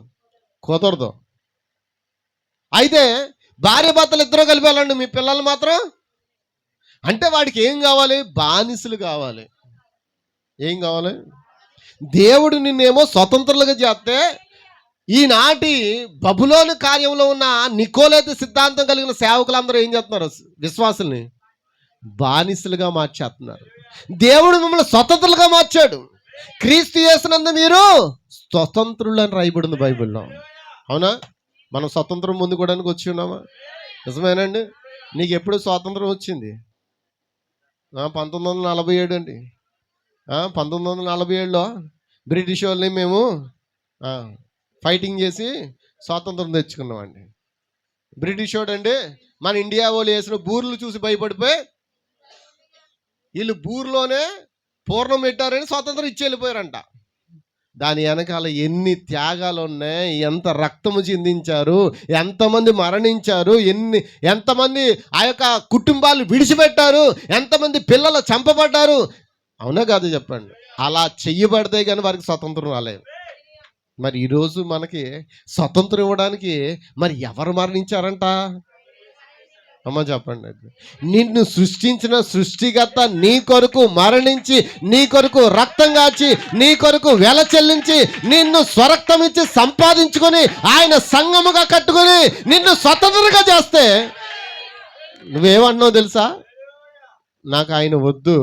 కుదరదు. అయితే భార్య భర్తలు ఇద్దరు కలిపి వెళ్ళండి, మీ పిల్లలు మాత్రం, అంటే వాడికి ఏం కావాలి? బానిసలు కావాలి. ఏం కావాలి? దేవుడు నిన్నేమో స్వతంత్రులుగా చేస్తే ఈనాటి బబులోను కార్యంలో ఉన్న నికోలేతు సిద్ధాంతం కలిగిన సేవకులందరూ ఏం చేస్తున్నారు? విశ్వాసుల్ని బానిసలుగా మార్చేస్తున్నారు. దేవుడు మిమ్మల్ని స్వతంత్రులుగా మార్చాడు. క్రీస్తు యేసునందు మీరు స్వతంత్రులు అని రాయబడింది బైబిల్లో. అవునా? మనం స్వతంత్రం పొందుకోవడానికి వచ్చి ఉన్నామా? నిజమేనండి. నీకు ఎప్పుడు స్వాతంత్రం వచ్చింది? 1947 అండి. 1947లో బ్రిటిష్ వాళ్ళని మేము ఫైటింగ్ చేసి స్వాతంత్రం తెచ్చుకున్నామండి. బ్రిటిష్ వాడు అండి మన ఇండియా వాళ్ళు వేసిన బూర్లు చూసి భయపడిపోయి వీళ్ళు బూర్లోనే పూర్ణం పెట్టారని స్వాతంత్రం ఇచ్చి వెళ్ళిపోయారంట. దాని వెనకాల ఎన్ని త్యాగాలు ఉన్నాయి, ఎంత రక్తము చిందించారు, ఎంతమంది మరణించారు, ఎంతమంది ఆ యొక్క కుటుంబాలు విడిచిపెట్టారు, ఎంతమంది పిల్లలు చంపబడ్డారు. అవునా కాదు చెప్పండి? అలా చెయ్యబడితే కానీ వారికి స్వతంత్రం రాలేదు. మరి ఈరోజు మనకి స్వతంత్రం ఇవ్వడానికి మరి ఎవరు మరణించారంట? అమ్మ చెప్పండి. నిన్ను సృష్టించిన సృష్టికర్త నీ కొరకు మరణించి, నీ కొరకు రక్తం కాచి, నీ కొరకు వెల చెల్లించి, నిన్ను స్వరక్తం ఇచ్చి సంపాదించుకొని ఆయన సంఘముగా కట్టుకొని నిన్ను స్వతంత్రంగా చేస్తే నువ్వేమన్నావు తెలుసా? నాకు ఆయన వద్దు,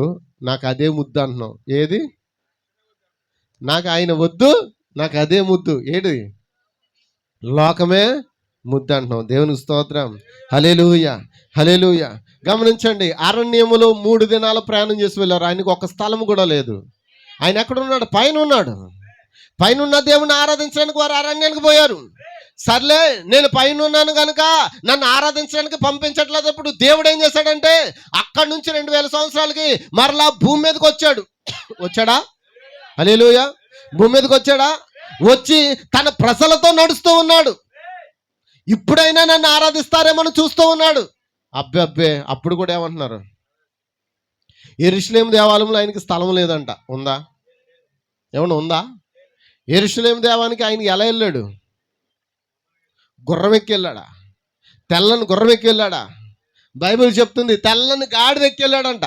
నాకు అదే ముద్దు అంటున్నావు. ఏది? నాకు ఆయన వద్దు, నాకు అదే ముద్దు. ఏది? లోకమే ముద్దు అంటున్నావు. దేవునికి స్తోత్రం. హల్లెలూయా, హల్లెలూయా. గమనించండి, అరణ్యములో 3 దినాలు ప్రయాణం చేసి వెళ్ళారు. ఆయనకు ఒక స్థలం కూడా లేదు. ఆయన ఎక్కడ ఉన్నాడు? పైన ఉన్నాడు. పైన ఉన్న దేవుని ఆరాధించడానికి వారు అరణ్యానికి పోయారు. సర్లే, నేను పైన ఉన్నాను కనుక నన్ను ఆరాధించడానికి పంపించట్లేదు. ఇప్పుడు దేవుడు ఏం చేశాడంటే అక్కడి నుంచి 2000 సంవత్సరాలకి మరలా భూమి మీదకి వచ్చాడా? హల్లెలూయా. భూమి మీదకి వచ్చాడా? వచ్చి తన ప్రజలతో నడుస్తూ ఉన్నాడు. ఇప్పుడైనా నన్ను ఆరాధిస్తారేమని చూస్తూ ఉన్నాడు. అబ్బే అప్పుడు కూడా ఏమంటున్నారు? యెరూషలేము దేవాలయంలో ఆయనకి స్థలం లేదంట. ఉందా? ఏమన్నా ఉందా? యెరూషలేము దేవానికి ఆయనకి ఎలా వెళ్ళాడు? గుర్రం ఎక్కి వెళ్ళాడా? తెల్లని గుర్రం ఎక్కి వెళ్ళాడా? బైబిల్ చెప్తుంది తెల్లని గాడిద ఎక్కి వెళ్ళాడంట.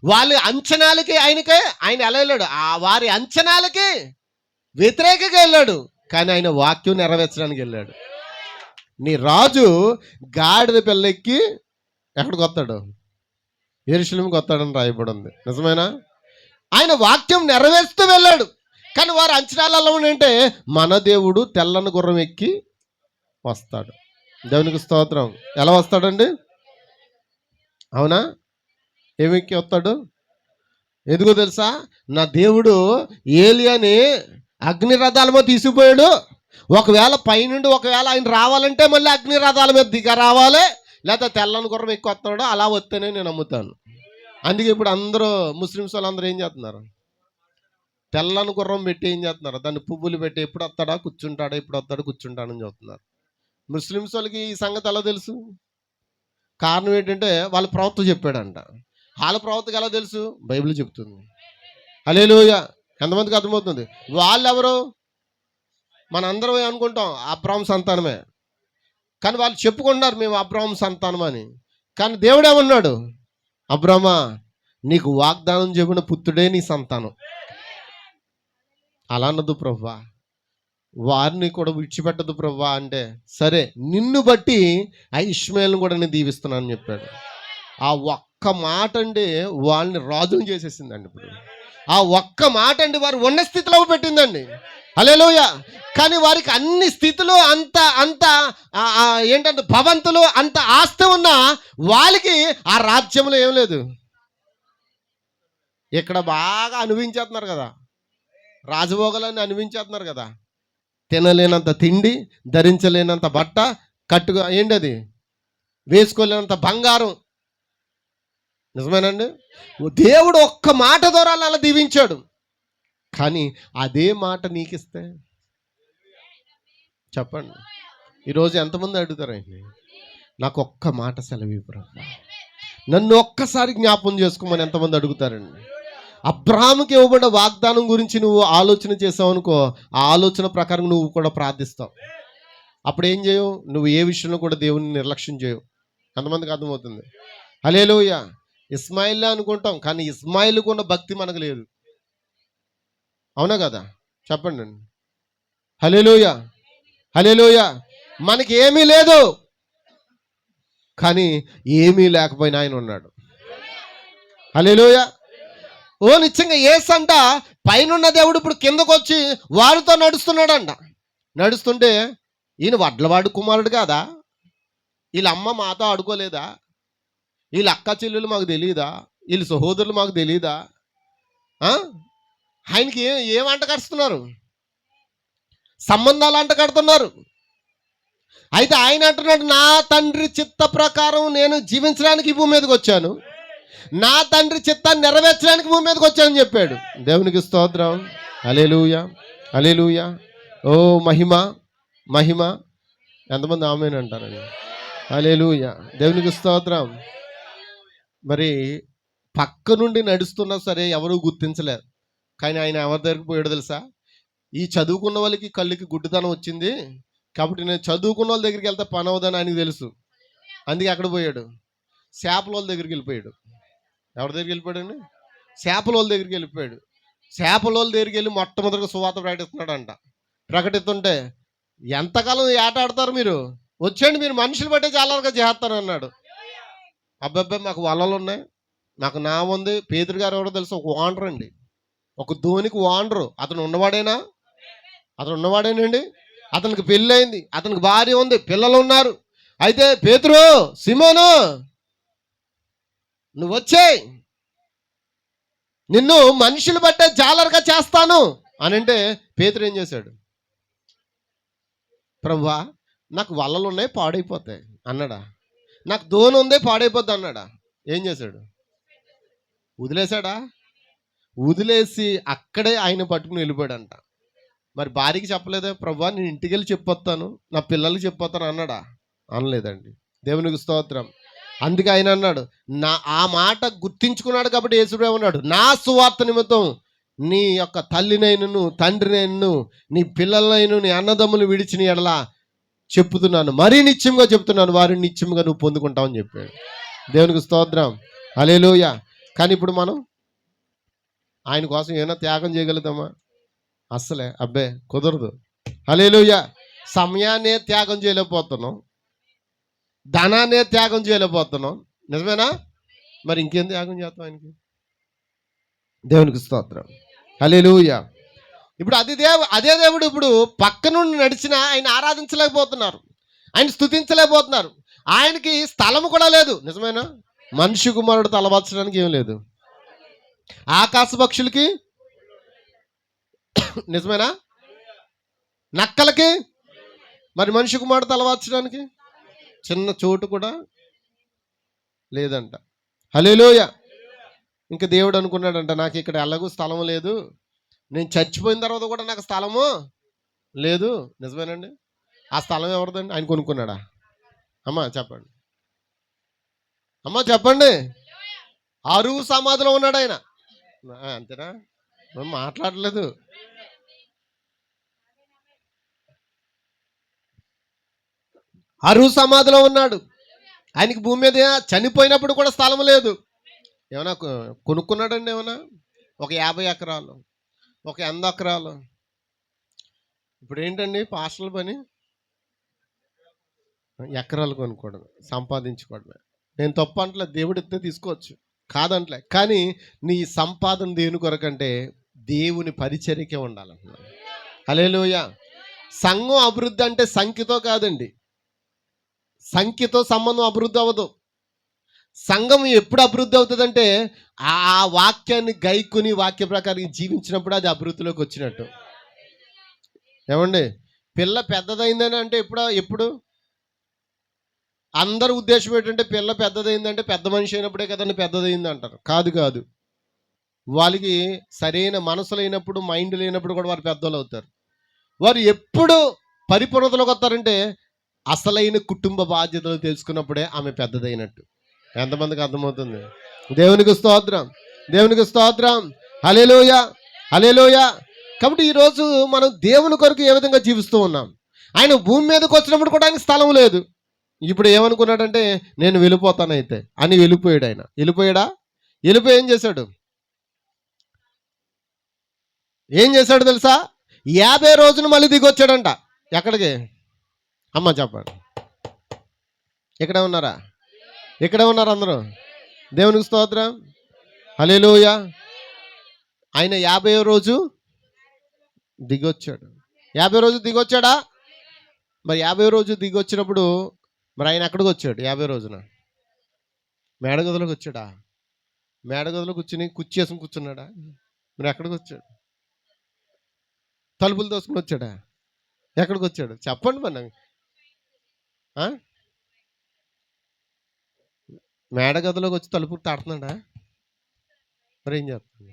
వాళ్ళ అంచనాలకి ఆయన ఎలా వెళ్ళాడు? వారి అంచనాలకి వ్యతిరేకంగా వెళ్ళాడు. కానీ ఆయన వాక్యం నెరవేర్చడానికి వెళ్ళాడు. నీ రాజు గాడిద పిల్లెక్కి ఎక్కడికి వస్తాడు? యెరూషలేముకి వస్తాడని రాయబడి ఉంది. నిజమేనా? ఆయన వాక్యం నెరవేరుస్తూ వెళ్ళాడు. కానీ వారు అంచనాలలో ఏంటంటే మన దేవుడు తెల్లని గుర్రం ఎక్కి వస్తాడు. దేవునికి స్తోత్రం. ఎలా వస్తాడండి? అవునా? ఏమి ఎక్కి వస్తాడు? ఎందుకో తెలుసా? నా దేవుడు ఏలియాని అగ్ని రథాల మీద తీసుకుపోయాడు. ఒకవేళ పైనుండి ఒకవేళ ఆయన రావాలంటే మళ్ళీ అగ్ని రథాల మీద దిగ రావాలి, లేదా తెల్లని గుర్రం ఎక్కువ వస్తాడు. అలా వస్తేనే నేను నమ్ముతాను. అందుకే ఇప్పుడు అందరూ ముస్లిమ్స్ వాళ్ళందరూ ఏం చేస్తున్నారు? తెల్లని గుర్రం పెట్టి ఏం చేస్తున్నారు? దాన్ని పువ్వులు పెట్టి ఎప్పుడు వస్తాడా కూర్చుంటాడా, ఎప్పుడు వస్తాడా కూర్చుంటాడని చెప్తున్నారు. ముస్లిమ్స్ వాళ్ళకి ఈ సంగతి ఎలా తెలుసు? కారణం ఏంటంటే వాళ్ళ ప్రవక్త చెప్పాడంట. వాళ్ళ ప్రవక్తకి ఎలా తెలుసు? బైబిల్ చెప్తుంది. హల్లెలూయా. ఎంతమందికి అర్థమవుతుంది? వాళ్ళెవరు? మనందరం అనుకుంటాం అబ్రాహాము సంతానమే, కానీ వాళ్ళు చెప్పుకుంటున్నారు మేము అబ్రాహాము సంతానం అని. కానీ దేవుడు ఏమన్నాడు? అబ్రామా, నీకు వాగ్దానం చెప్పిన పుత్రుడే నీ సంతానం. అలా అన్నదు ప్రభువా, వారిని కూడా విడిచిపెట్టదు ప్రభువా అంటే, సరే నిన్ను బట్టి ఆ ఇష్మాయేలును కూడా నేను దీవిస్తున్నానని చెప్పాడు. ఆ ఒక్క మాట అండి వాళ్ళని రాజుని చేసేసిందండి. ఇప్పుడు ఆ ఒక్క మాట అండి వారు ఉన్న స్థితిలో పెట్టిందండి. హల్లెలూయా. కానీ వారికి అన్ని స్థితులు అంత అంత ఏంటంటే భవంతులు అంత ఆస్తి ఉన్నా వాళ్ళకి ఆ రాజ్యంలో ఏం లేదు. ఇక్కడ బాగా అనుభవించేస్తున్నారు కదా, రాజభోగాలన్నీ అనుభవించేస్తున్నారు కదా. తినలేనంత తిండి, ధరించలేనంత బట్ట, కట్టుగా ఏంటది వేసుకోలేనంత బంగారం. నిజమేనండి? దేవుడు ఒక్క మాట ద్వారా అలా దీవించాడు. కానీ అదే మాట నీకిస్తే చెప్పండి, ఈరోజు ఎంతమంది అడుగుతారండి, నాకు ఒక్క మాట సెలవు ప్రభువా, నన్ను ఒక్కసారి జ్ఞాపం చేసుకోమని ఎంతమంది అడుగుతారండి? అబ్రాహాముకి ఇవ్వబడ్డ వాగ్దానం గురించి నువ్వు ఆలోచన చేసావు అనుకో, ఆ ఆలోచన ప్రకారం నువ్వు కూడా ప్రార్థిస్తావు. అప్పుడు ఏం చేయవు? నువ్వు ఏ విషయంలో కూడా దేవుని నిర్లక్ష్యం చేయవు. ఎంతమందికి అర్థమవుతుంది? హల్లెలూయా. ఇస్మాయిల్లా అనుకుంటాం, కానీ ఇస్మాయిల్కు ఉన్న భక్తి మనకు లేదు. అవునా కదా? చెప్పండి అండి. హల్లెలూయా. హల్లెలూయా. మనకి ఏమీ లేదు, కానీ ఏమీ లేకపోయినా ఆయన ఉన్నాడు. హల్లెలూయా. ఓ నిత్యంగా యేసంట పైనున్న దేవుడు ఇప్పుడు కిందకు వచ్చి వారితో నడుస్తున్నాడంట. నడుస్తుంటే ఈయన వడ్లవాడు కుమారుడు కాదా? వీళ్ళ అమ్మ మాతో ఆడుకోలేదా? వీళ్ళ అక్క చెల్లెలు మాకు తెలియదా? వీళ్ళ సహోదరులు మాకు తెలియదా? ఆయనకి ఏం అంట కడుతున్నారు? సంబంధాలు అంట కడుతున్నారు. అయితే ఆయన అంటున్నాడు, నా తండ్రి చిత్త ప్రకారం నేను జీవించడానికి భూమి మీదకి వచ్చాను, నా తండ్రి చిత్తాన్ని నెరవేర్చడానికి భూమి మీదకి వచ్చానని చెప్పాడు. దేవునికి స్తోత్రం. హల్లెలూయా. హల్లెలూయా. ఓ మహిమ మహిమ. ఎంతమంది ఆమేన్ అంటారండి? హల్లెలూయా. దేవునికి స్తోత్రం. మరి పక్క నుండి నడుస్తున్నా సరే ఎవరు గుర్తించలేరు. కానీ ఆయన ఎవరి దగ్గరికి పోయాడు తెలుసా? ఈ చదువుకున్న వాళ్ళకి కళ్ళకి గుడ్డితనం వచ్చింది కాబట్టి నేను చదువుకున్న వాళ్ళ దగ్గరికి వెళ్తే పని అవుదని ఆయనకు తెలుసు. అందుకే అక్కడ పోయాడు, చేపల వాళ్ళ దగ్గరికి వెళ్ళిపోయాడు. ఎవరి దగ్గరికి వెళ్ళిపోయాడండి? చేపల వాళ్ళ దగ్గరికి వెళ్ళిపోయాడు. చేపల వాళ్ళ దగ్గరికి వెళ్ళి మొట్టమొదటిగా సువార్త ప్రకటిస్తున్నాడంట. ప్రకటిస్తుంటే, ఎంతకాలం ఏట ఆడతారు మీరు, వచ్చేయండి మీరు మనుషులు బట్టే చాలా చేస్తారు అన్నాడు. అబ్బాబ్బాయి మాకు వలలు ఉన్నాయి, నాకు నా ఉంది. పేతురు గారు ఎవరో తెలుసు, ఒక ఓనర్ అండి, ఒక ధోనికి ఓనరు. అతను ఉన్నవాడేనా? అతను ఉన్నవాడేనండి. అతనికి పెళ్ళి అయింది, అతనికి భార్య ఉంది, పిల్లలు ఉన్నారు. అయితే పేతురు, సిమోను నువ్వు వచ్చేయ్, నిన్ను మనుషులు బట్టే జాలరుగా చేస్తాను అని అంటే పేతురు ఏం చేశాడు? ప్రభువా నాకు వలలు ఉన్నాయి పాడైపోతాయి అన్నాడా? నాకు దోణి ఉంది పాడైపోద్ది అన్నాడా? ఏం చేశాడు? వదిలేశాడా? వదిలేసి అక్కడే ఆయన పట్టుకుని వెళ్ళిపోయాడంట. మరి భార్యకి చెప్పలేదా, ప్రభువా నేను ఇంటికి వెళ్ళి చెప్పొస్తాను, నా పిల్లలకి చెప్పొస్తాను అన్నాడా? అనలేదండి. దేవునికి స్తోత్రం. అందుకే ఆయన అన్నాడు, నా ఆ మాట గుర్తించుకున్నాడు కాబట్టి యేసుప్రభువు అన్నాడు, నా సువార్త నిమిత్తం నీ యొక్క తల్లినైనను తండ్రినైనను నీ పిల్లలైన నీ అన్నదమ్ములు విడిచిన ఎడలా చెప్పుతున్నాను, మరీ నిత్యంగా చెప్తున్నాను, వారిని నిత్యంగా నువ్వు పొందుకుంటావని చెప్పాడు. దేవునికి స్తోత్రం. హల్లెలూయా. కానీ ఇప్పుడు మనం ఆయన కోసం ఏమైనా త్యాగం చేయగలుగుతామా? అస్సలే అబ్బే కుదరదు. హల్లెలూయా. సమయాన్నే త్యాగం చేయలేకపోతున్నాం, ధనాన్నే త్యాగం చేయలేకపోతున్నాం, నిజమేనా? మరి ఇంకేం త్యాగం చేస్తాం ఆయనకి? దేవునికి స్తోత్రం. హల్లెలూయా. ఇప్పుడు అదే దేవుడు ఇప్పుడు పక్క నుండి నడిచినా ఆయన ఆరాధించలేకపోతున్నారు, ఆయన స్తుతించలేకపోతున్నారు. ఆయనకి స్థలము కూడా లేదు. నిజమేనా? మనిషి కుమారుడు తలబచ్చడానికి ఏం లేదు. ఆకాశ పక్షులకి నిజమేనా? నక్కలకి మరి మనిషి కుమారుడు తలవార్చడానికి చిన్న చోటు కూడా లేదంట. హల్లెలూయా. ఇంకా దేవుడు అనుకున్నాడంట, నాకు ఇక్కడ ఎలాగూ స్థలం లేదు, నేను చచ్చిపోయిన తర్వాత కూడా నాకు స్థలము లేదు. నిజమేనండి? ఆ స్థలం ఎవరిదండి? ఆయన కొనుక్కున్నాడా? అమ్మా చెప్పండి, అమ్మా చెప్పండి. అరువు సమాధిలో ఉన్నాడు ఆయన. అంతేనా? మాట్లాడలేదు. అరువు సమాధిలో ఉన్నాడు. ఆయనకి భూమి మీద చనిపోయినప్పుడు కూడా స్థలం లేదు. ఏమన్నా కొనుక్కున్నాడండి? ఏమన్నా ఒక 50 ఎకరాలు, ఒక 100 ఎకరాలు. ఇప్పుడు ఏంటండి పాస్టర్ల పని? ఎకరాలు కొనుక్కోవడం, సంపాదించుకోవడమే. నేను తప్పు అంటలే, దేవుడు ఇస్తే తీసుకోవచ్చు, కాదంటలే. కానీ నీ సంపాదన దేని కొరకంటే దేవుని పరిచర్యకే ఉండాలంటున్నాను. హల్లెలూయా. సంఘం అభివృద్ధి అంటే సంఖ్యతో కాదండి, సంఖ్యతో సంబంధం అభివృద్ధి అవ్వదు. సంఘం ఎప్పుడు అభివృద్ధి అవుతుందంటే ఆ వాక్యాన్ని గైకుని వాక్య ప్రకారం జీవించినప్పుడు అది అభివృద్ధిలోకి వచ్చినట్టు. ఏమండి? పిల్ల పెద్దదైందని అంటే ఎప్పుడు అందరు ఉద్దేశం ఏంటంటే పిల్ల పెద్దదైందంటే పెద్ద మనిషి అయినప్పుడే కదండి పెద్దదైంది అంటారు. కాదు. వాళ్ళకి సరైన మనసు లేనప్పుడు, మైండ్ లేనప్పుడు కూడా వారు పెద్దోళ్ళు అవుతారు. వారు ఎప్పుడు పరిపూర్ణతలోకి వస్తారంటే అసలైన కుటుంబ బాధ్యతలు తెలుసుకున్నప్పుడే ఆమె పెద్దదైనట్టు. ఎంతమందికి అర్థమవుతుంది? దేవునికి స్తోత్రం, దేవునికి స్తోత్రం. హల్లెలూయా, హల్లెలూయా. కాబట్టి ఈరోజు మనం దేవుని కొరకు ఏ విధంగా జీవిస్తూ ఉన్నాం? ఆయన భూమి మీదకి వచ్చినప్పుడు కూడా ఆయనకి స్థలం లేదు. ఇప్పుడు ఏమనుకున్నాడంటే నేను వెళ్ళిపోతానైతే అని వెళ్ళిపోయాడు. ఆయన వెళ్ళిపోయి ఏం చేశాడు తెలుసా? 50 రోజులు మళ్ళీ దిగొచ్చాడంట. ఎక్కడికి? అమ్మ చెప్పండి. ఇక్కడే ఉన్నారా? ఇక్కడే ఉన్నారు అందరూ. దేవునికి స్తోత్రం, హల్లెలూయా. ఆయన 50వ రోజు దిగొచ్చాడు. 50 రోజు దిగొచ్చాడా? మరి 50 రోజు దిగొచ్చినప్పుడు మరి ఆయన ఎక్కడికి వచ్చాడు? 50 రోజున మేడగదిలోకి వచ్చాడా? మేడగదిలో కూర్చుని కుర్చేసుకుని కూర్చున్నాడా? మరి ఎక్కడికి వచ్చాడు? తలుపులు దోసుకుని వచ్చాడా? ఎక్కడికి వచ్చాడు? చెప్పండి. మరి మేడగదిలోకి వచ్చి తలుపు తాడుతున్నాడా? మరి ఏం చేస్తాడు?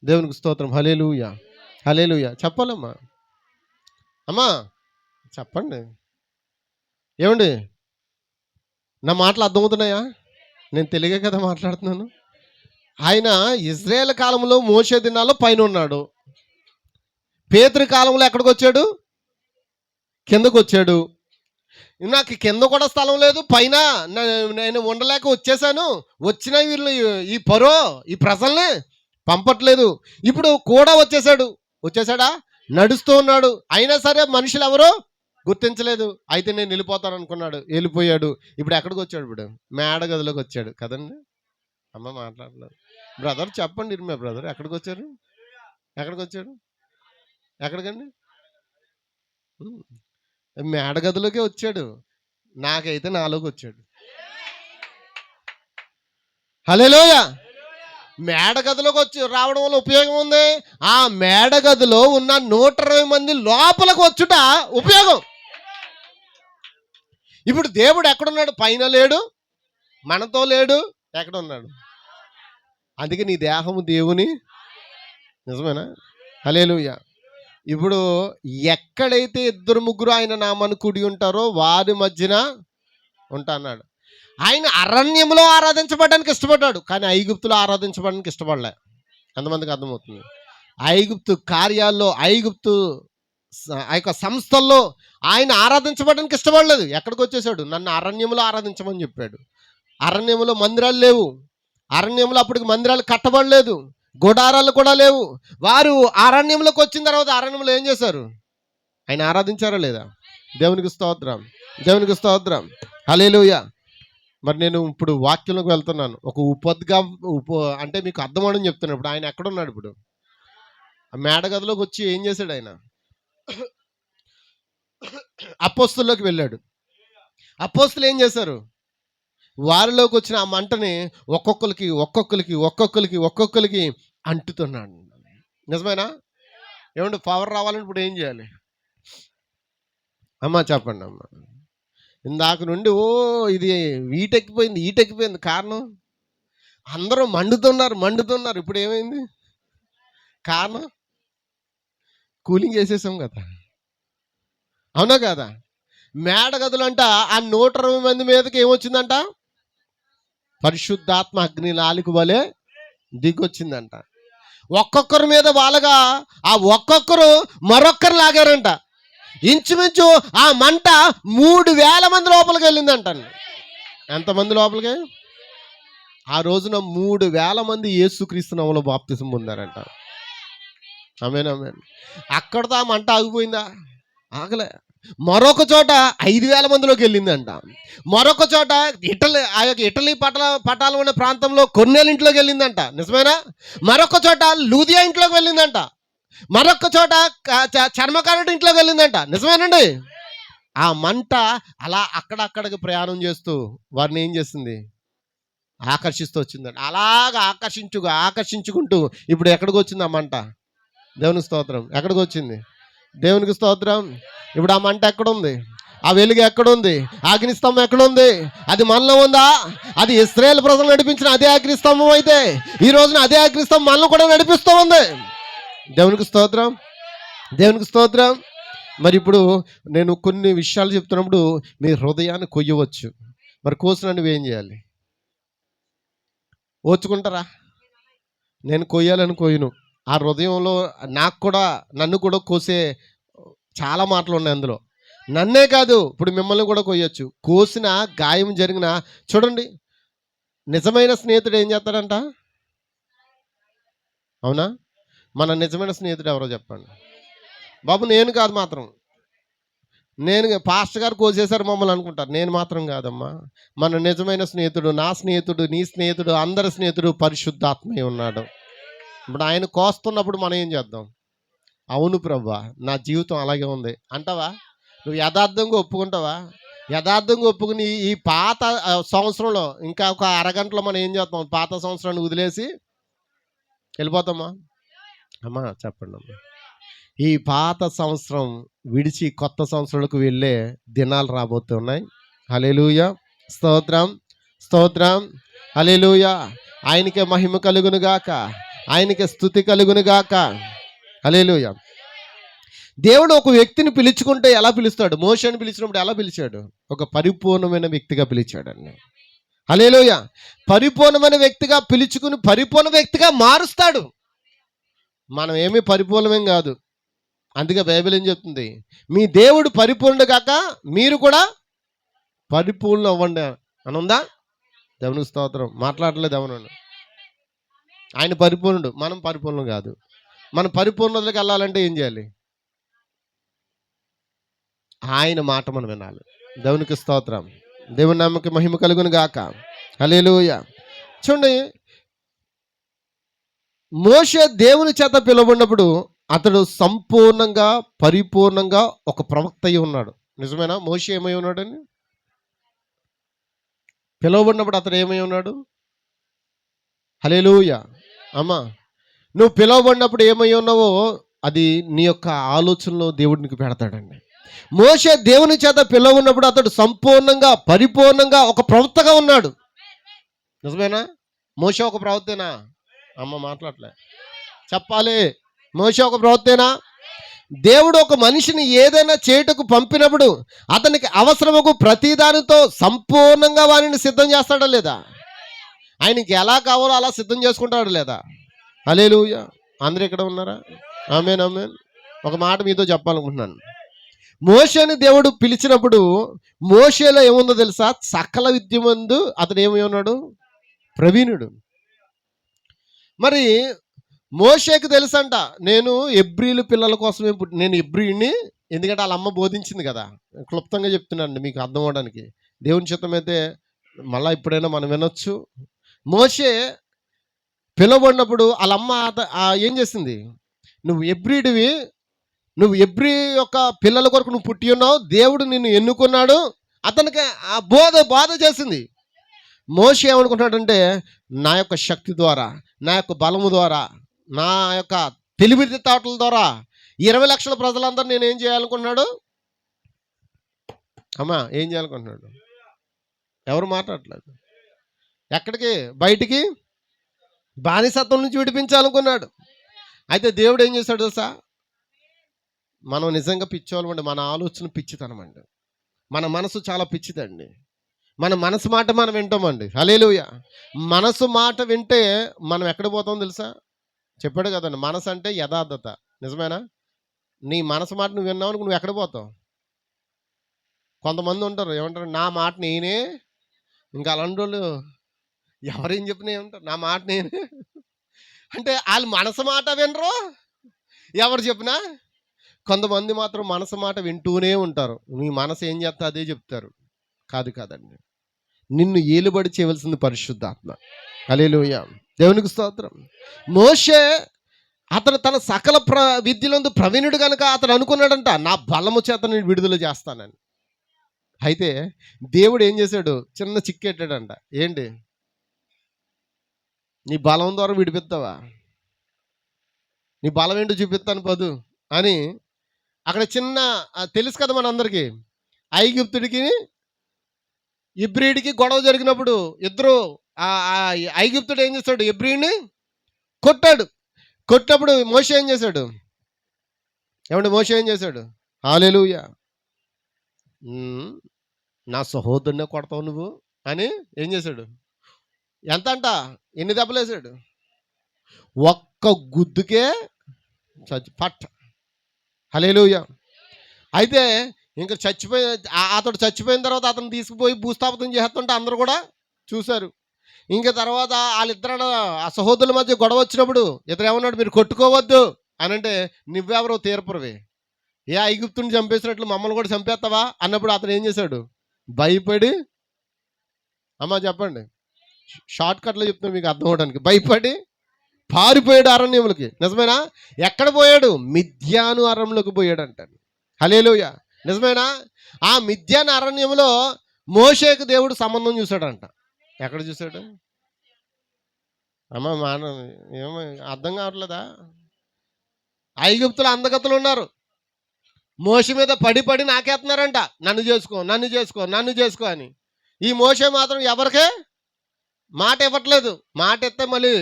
దేవునికి స్తోత్రం, హల్లెలూయా, హల్లెలూయా. చెప్పాలమ్మా, అమ్మా చెప్పండి. ఏమండి, నా మాటలు అర్థమవుతున్నాయా? నేను తెలుగే కదా మాట్లాడుతున్నాను. ఆయన ఇజ్రాయేల్ కాలంలో మోషే దినాల్లో పైన ఉన్నాడు. పేతురు కాలంలో ఎక్కడికి వచ్చాడు? కిందకు వచ్చాడు. నాకు కింద కూడా స్థలం లేదు, పైన నేను ఉండలేక వచ్చేసాను. వచ్చిన వీళ్ళు ఈ ప్రజల్ని పంపట్లేదు. ఇప్పుడు కూడా వచ్చేసాడా? నడుస్తూ ఉన్నాడు. అయినా సరే మనుషులు ఎవరో గుర్తించలేదు. అయితే నేను వెళ్ళిపోతాను అనుకున్నాడు, వెళ్ళిపోయాడు. ఇప్పుడు ఎక్కడికి వచ్చాడు? ఇప్పుడు మేడగదిలోకి వచ్చాడు కదండి. అమ్మ మాట్లాడలేదు. బ్రదర్ చెప్పండి, ఇర్మియా బ్రదర్ ఎక్కడికి వచ్చారు? ఎక్కడికండి? మేడగదిలోకే వచ్చాడు. నాకైతే నాలోకి వచ్చాడు. హల్లెలూయా. మేడగదిలోకి వచ్చి రావడం వల్ల ఉపయోగం ఉంది. ఆ మేడగదిలో ఉన్న 120 మంది లోపలికి వచ్చుట ఉపయోగం. ఇప్పుడు దేవుడు ఎక్కడున్నాడు? పైన లేడు, మనతో లేడు. ఎక్కడ ఉన్నాడు? అందుకే నీ దేహము దేవుని. నిజమేనా? హల్లెలూయా. ఇప్పుడు ఎక్కడైతే 2-3 ఆయన నామను కూడి ఉంటారో వారి మధ్యన ఉంటా అన్నాడు. ఆయన అరణ్యంలో ఆరాధించబడడానికి ఇష్టపడ్డాడు, కానీ ఐగుప్తులో ఆరాధించబడడానికి ఇష్టపడలే. ఎంతమందికి అర్థమవుతుంది? ఐగుప్తు కార్యాల్లో, ఐగుప్తు ఆ యొక్క సంస్థల్లో ఆయన ఆరాధించబడడానికి ఇష్టపడలేదు. ఎక్కడికి వచ్చేసాడు? నన్ను అరణ్యంలో ఆరాధించమని చెప్పాడు. అరణ్యంలో మందిరాలు లేవు. అరణ్యంలో అప్పటికి మందిరాలు కట్టబడలేదు, గుడారాలు కూడా లేవు. వారు అరణ్యంలోకి వచ్చిన తర్వాత అరణ్యంలో ఏం చేశారు? ఆయన ఆరాధించారా లేదా? దేవునికి స్తోత్రం, దేవునికి స్తోత్రం, హల్లెలూయా. మరి నేను ఇప్పుడు వాక్యంలోకి వెళ్తున్నాను. ఒక అంటే మీకు అర్థమవడం చెప్తున్నాను. ఇప్పుడు ఆయన ఎక్కడున్నాడు? ఇప్పుడు ఆ మేడ గదిలోకి వచ్చి ఏం చేశాడు ఆయన? అపోస్తుల్లోకి వెళ్ళాడు. అపోస్తులు ఏం చేశారు? వారిలోకి వచ్చిన ఆ మంటని ఒక్కొక్కరికి అంటుతున్నాడు. నిజమేనా? ఏమంటే పవర్ రావాలని ఇప్పుడు ఏం చేయాలి? అమ్మా చెప్పండి అమ్మ. ఇందాక నుండి ఇది ఈటెక్కిపోయింది. కారణం అందరూ మండుతున్నారు. ఇప్పుడు ఏమైంది? కారణం కూలింగ్ చేసేసాం కదా, అవునా కదా? మేడ గదులంట ఆ 120 మంది మీదకి ఏమొచ్చిందంట? పరిశుద్ధాత్మ అగ్ని నాలుక వలె దిగొచ్చిందంట. ఒక్కొక్కరి మీద వాళ్ళగా ఆ ఒక్కొక్కరు మరొక్కరు లాగారంట. ఇంచుమించు ఆ మంట 3000 మంది లోపలికి వెళ్ళిందంట. ఎంతమంది లోపలికి? ఆ రోజున 3000 మంది యేసుక్రీస్తు నామములో బాప్తిసం పొందారంట. ఆమేన్. అక్కడతో ఆ మంట ఆగిపోయిందా? ఆగలే. మరొక చోట 5000 మందిలోకి వెళ్ళిందంట. మరొక చోట ఇటలీ పటాలం అనే ప్రాంతంలో కొర్నేలు ఇంట్లోకి వెళ్ళిందంట. నిజమేనా? మరొక చోట లూదియా ఇంట్లోకి వెళ్ళిందంట. మరొక చోట చర్మకారుడి ఇంట్లోకి వెళ్ళిందంట. నిజమేనండి? ఆ మంట అలా అక్కడక్కడికి ప్రయాణం చేస్తూ వారిని ఏం చేస్తుంది? ఆకర్షిస్తూ వచ్చిందంట. అలాగా ఆకర్షించుకుంటూ ఇప్పుడు ఎక్కడికి వచ్చింది ఆ మంట? దేవునికి స్తోత్రం. ఎక్కడికి వచ్చింది? దేవునికి స్తోత్రం. ఇప్పుడు ఆ మంట ఎక్కడుంది? ఆ వెలుగు ఎక్కడుంది? అగ్నిస్తంభం ఎక్కడుంది? అది మనలో ఉందా? అది ఇశ్రాయేలు ప్రజలు నడిపించిన అదే అగ్నిస్తంభం అయితే ఈ రోజున అదే అగ్నిస్తంభం మనల్ని కూడా నడిపిస్తూ ఉంది. దేవునికి స్తోత్రం. మరి ఇప్పుడు నేను కొన్ని విషయాలు చెప్తున్నప్పుడు మీ హృదయాన్ని కొయ్యవచ్చు. మరి కోసిన నువ్వేం చేయాలి? ఓర్చుకుంటారా? నేను కొయ్యాలని కోయను. ఆ హృదయంలో నన్ను కూడా కోసే చాలా మాటలు ఉన్నాయి అందులో. నన్నే కాదు, ఇప్పుడు మిమ్మల్ని కూడా కొయ్యొచ్చు. కోసిన గాయం జరిగిన చూడండి, నిజమైన స్నేహితుడు ఏం చేస్తాడంట? అవునా? మన నిజమైన స్నేహితుడు ఎవరో చెప్పండి బాబు. నేను కాదు మాత్రం, పాస్టర్ గారు కోసేశారు మమ్మల్ని అనుకుంటారు. నేను మాత్రం కాదమ్మా. మన నిజమైన స్నేహితుడు, నా స్నేహితుడు, నీ స్నేహితుడు, అందరి స్నేహితుడు పరిశుద్ధాత్మయ్య ఉన్నాడు. ఇప్పుడు ఆయన కోస్తున్నప్పుడు మనం ఏం చేద్దాం? అవును ప్రభువా, నా జీవితం అలాగే ఉంది అంటావా? నువ్వు యథార్థంగా ఒప్పుకుంటావా? యథార్థంగా ఒప్పుకుని ఈ పాత సంవత్సరంలో ఇంకా ఒక అరగంటలో మనం ఏం చేస్తాం? పాత సంవత్సరాన్ని వదిలేసి వెళ్ళిపోతామా? అమ్మా చెప్పండి అమ్మా. ఈ పాత సంవత్సరం విడిచి కొత్త సంవత్సరాలకు వెళ్ళే దినాలు రాబోతున్నాయి. హల్లెలూయా, స్తోత్రం. హల్లెలూయా. ఆయనకే మహిమ కలుగును గాక, ఆయనకే స్తుతి కలుగును గాక. హల్లెలూయా. దేవుడు ఒక వ్యక్తిని పిలుచుకుంటే ఎలా పిలుస్తాడు? మోషేని పిలిచినప్పుడు ఎలా పిలిచాడు? ఒక పరిపూర్ణమైన వ్యక్తిగా పిలిచాడండి. హల్లెలూయా. పరిపూర్ణమైన వ్యక్తిగా పిలుచుకుని పరిపూర్ణ వ్యక్తిగా మారుస్తాడు. మనం ఏమీ పరిపూర్ణమేం కాదు. అందుకే బైబిల్ ఏం చెప్తుంది? మీ దేవుడు పరిపూర్ణుడు కాక మీరు కూడా పరిపూర్ణ అవ్వండి అని ఉందా? దేవునికి స్తోత్రం. మాట్లాడలేదు ఎవరు? ఆయన పరిపూర్ణుడు, మనం పరిపూర్ణం కాదు. మనం పరిపూర్ణతలోకి వెళ్ళాలంటే ఏం చేయాలి? ఆయన మాట మనం వినాలి. దేవునికి స్తోత్రం. దేవుని నామముకి మహిమ కలుగును గాక. హల్లెలూయా. చూడండి, మోషే దేవుని చేత పిలువబడినప్పుడు అతడు సంపూర్ణంగా పరిపూర్ణంగా ఒక ప్రవక్త అయి ఉన్నాడు. నిజమేనా? మోషే ఏమై ఉన్నాడని పిలువబడినప్పుడు అతడు ఏమై ఉన్నాడు? హల్లెలూయా. అమ్మా, నువ్వు పిలువబడినప్పుడు ఏమై ఉన్నావో అది నీ యొక్క ఆలోచనలో దేవుడు నీకు పెడతాడండి. మోషే దేవుని చేత పిలువబడినప్పుడు అతడు సంపూర్ణంగా పరిపూర్ణంగా ఒక ప్రవక్తగా ఉన్నాడు. నిజమేనా? మోషే ఒక ప్రవక్తేనా? అమ్మ మాట్లాడలే, చెప్పాలి. మోషే ఒక ప్రవక్తేనా? దేవుడు ఒక మనిషిని ఏదైనా చేయుటకు పంపినప్పుడు అతనికి అవసరముకు ప్రతిదానితో సంపూర్ణంగా వారిని సిద్ధం చేస్తాడా లేదా? ఆయనకి ఎలా కావాలో అలా సిద్ధం చేసుకుంటాడు లేదా? హల్లెలూయా. అందరూ ఇక్కడ ఉన్నారా? ఆమేన్. ఒక మాట మీతో చెప్పాలనుకుంటున్నాను. మోషేని దేవుడు పిలిచినప్పుడు మోషేలో ఏముందో తెలుసా? సకల విద్యమందు అతడు ఏమై ఉన్నాడు? ప్రవీణుడు. మరి మోషేకి తెలుసంట, నేను ఎబ్రీలు పిల్లల కోసమే నేను ఎబ్రీని, ఎందుకంటే వాళ్ళ అమ్మ బోధించింది కదా. క్లుప్తంగా చెప్తున్నానండి మీకు అర్థం అవడానికి. దేవుని చిత్తమైతే మళ్ళా ఇప్పుడైనా మనం వినొచ్చు. మోషే పిలువబడినప్పుడు వాళ్ళమ్మ ఏం చేసింది? నువ్వు ఎబ్రీడివి, నువ్వు ఎబ్రీ యొక్క పిల్లల కొరకు నువ్వు పుట్టి ఉన్నావు, దేవుడు నిన్ను ఎన్నుకున్నాడు. అతనికి ఆ బాధ చేసింది. మోషే ఏమనుకుంటున్నాడంటే, నా యొక్క శక్తి ద్వారా, నా యొక్క బలము ద్వారా, నా యొక్క తెలివితేటల ద్వారా 20 లక్షల ప్రజలందరూ నేను ఏం చేయాలనుకుంటున్నాడు? అమ్మా ఏం చేయాలనుకుంటున్నాడు? ఎవరు మాట్లాడట్లేదు. ఎక్కడికి? బయటికి బానిసత్వం నుంచి విడిపించాలనుకున్నాడు. అయితే దేవుడు ఏం చేశాడు తెలుసా? మనం నిజంగా పిచ్చోళ్ళమండి. మన ఆలోచన పిచ్చితనమండి. మన మనసు చాలా పిచ్చిదండి. మన మనసు మాట మనం వింటామండి. హల్లెలూయా. మనసు మాట వింటే మనం ఎక్కడ పోతాం తెలుసా? చెప్పాడు కదండి, మనసు అంటే యథార్థత. నిజమేనా? నీ మనసు మాట నువ్వు విన్నావు, నువ్వు ఎక్కడ పోతావు? కొంతమంది ఉంటారు ఏమంటారు, నా మాట నేనే. ఇంకా అలాంటి వాళ్ళు ఎవరేం చెప్పినా ఏమంటారు, నా మాట నేనే. అంటే వాళ్ళు మనసు మాట వినరు, ఎవరు చెప్పినా. కొంతమంది మాత్రం మనసు మాట వింటూనే ఉంటారు. మీ మనసు ఏం చేస్తా అదే చెప్తారు. కాదండి, నిన్ను ఏలుబడి చేయవలసింది పరిశుద్ధాత్మ. హల్లెలూయా. దేవునికి స్తోత్రం. మోషే అతను తన సకల విద్యలందు ప్రవీణుడు కనుక అతను అనుకున్నాడంట, నా బలము చేత నేను విడుదల చేస్తానని. అయితే దేవుడు ఏం చేశాడు? చిన్న చిక్కెట్టాడంట. ఏంటి? నీ బలం ద్వారా విడిపిస్తావా? నీ బలం ఏంటో చూపిస్తాను పదు అని అక్కడ చిన్న తెలుసు కదా మనందరికీ, ఐగుప్తుడికి ఇబ్రీడికి గొడవ జరిగినప్పుడు ఇద్దరు ఐగుప్తుడు ఏం చేశాడు? ఇబ్రీడిని కొట్టినప్పుడు మోషే ఏం చేశాడు? ఏమంటే మోషే ఏం చేశాడు? హల్లెలూయా. నా సహోదరునే కొడతావు నువ్వు అని ఏం చేశాడు? ఎంత అంట? ఎన్ని దెబ్బలేసాడు? ఒక్క గుద్దుకే పట్ట. హల్లెలూయా. అయితే ఇంకా అతడు చచ్చిపోయిన తర్వాత అతను తీసుకుపోయి భూస్థాపితం చేస్తుంటే అందరూ కూడా చూశారు. ఇంకా తర్వాత వాళ్ళిద్దరు ఆ సహోదరుల మధ్య గొడవ వచ్చినప్పుడు ఇతను ఏమన్నాడు? మీరు కొట్టుకోవద్దు అని అంటే, నువ్వెవరో తీర్పరవే, ఏ ఐగుప్తుని చంపేసినట్లు మమ్మల్ని కూడా చంపేస్తావా అన్నప్పుడు అతను ఏం చేశాడు? భయపడి, అమ్మా చెప్పండి, షార్ట్ కట్లో చెప్తున్నా మీకు అర్థం అవడానికి, భయపడి పారిపోయాడు అరణ్యములకి. నిజమేనా? ఎక్కడ పోయాడు? మిద్యాను అరణ్యంలోకి పోయాడు అంటాడు. హల్లెలూయా. నిజమేనా? ఆ మిద్యాను అరణ్యంలో మోషేకు దేవుడు సంబంధం చూశాడంట. ఎక్కడ చూశాడు? అమ్మ ఏమో అర్థం కావట్లేదా? ఐగుప్తులు అందగతులు ఉన్నారు, మోషే మీద పడి నాకేస్తున్నారంట, నన్ను చేసుకో అని. ఈ మోషే మాత్రం ఎవరికే మాట ఇవ్వట్లేదు. మాట ఇస్తే మళ్ళీ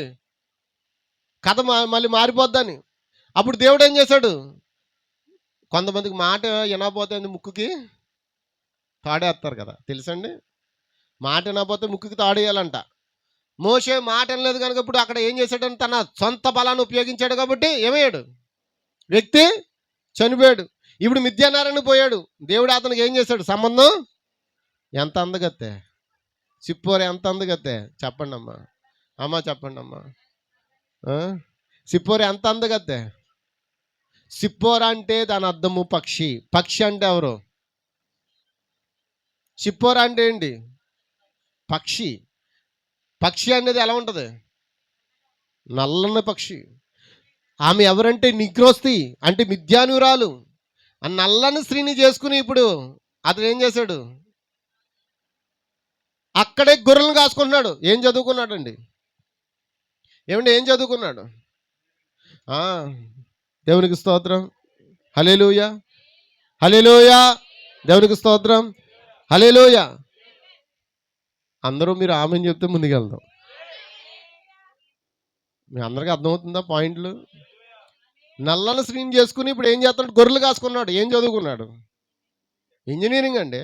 కథ మళ్ళీ మారిపోద్దని. అప్పుడు దేవుడు ఏం చేశాడు? కొంతమందికి మాట వినకపోతే ముక్కుకి తాడేస్తారు కదా, తెలుసండి? మాట వినకపోతే ముక్కుకి తాడేయాలంట. మోషే మాట వినలేదు కనుక ఇప్పుడు అక్కడ ఏం చేశాడని తన సొంత బలాన్ని ఉపయోగించాడు కాబట్టి ఏమయ్యాడు? వ్యక్తి చనిపోయాడు. ఇప్పుడు మిద్యానారాయణ పోయాడు. దేవుడు అతనికి ఏం చేశాడు? సంబంధం. ఎంత అందగత్తే సిప్పోరు, ఎంత అందగత్తే చెప్పండి అమ్మా. చెప్పండి అమ్మా. సిప్పోరు ఎంత అందగత్తే. సిప్పోరా అంటే దాని అర్థము పక్షి. పక్షి అంటే ఎవరు? సిప్పోరా అంటే ఏంటి? పక్షి. పక్షి అనేది ఎలా ఉంటుంది? నల్లని పక్షి. ఆమె ఎవరంటే నిగ్రోస్తి, అంటే మిద్యానురాలు. ఆ నల్లని స్త్రీని చేసుకుని ఇప్పుడు అతను ఏం చేశాడు? అక్కడే గొర్రెలను కాసుకుంటున్నాడు. ఏం చదువుకున్నాడండి? ఏం చదువుకున్నాడు? దేవునికి స్తోత్రం. హల్లెలూయా. హల్లెలూయా. దేవునికి స్తోత్రం. హల్లెలూయా. అందరూ మీరు ఆమెను చెప్తే ముందుకెళ్దాం. మీ అందరికీ అర్థమవుతుందా పాయింట్లు? నల్లని స్క్రీన్ చేసుకుని ఇప్పుడు ఏం చేస్తున్నాడు? గొర్రెలు కాసుకున్నాడు. ఏం చదువుకున్నాడు? ఇంజనీరింగ్ అండి.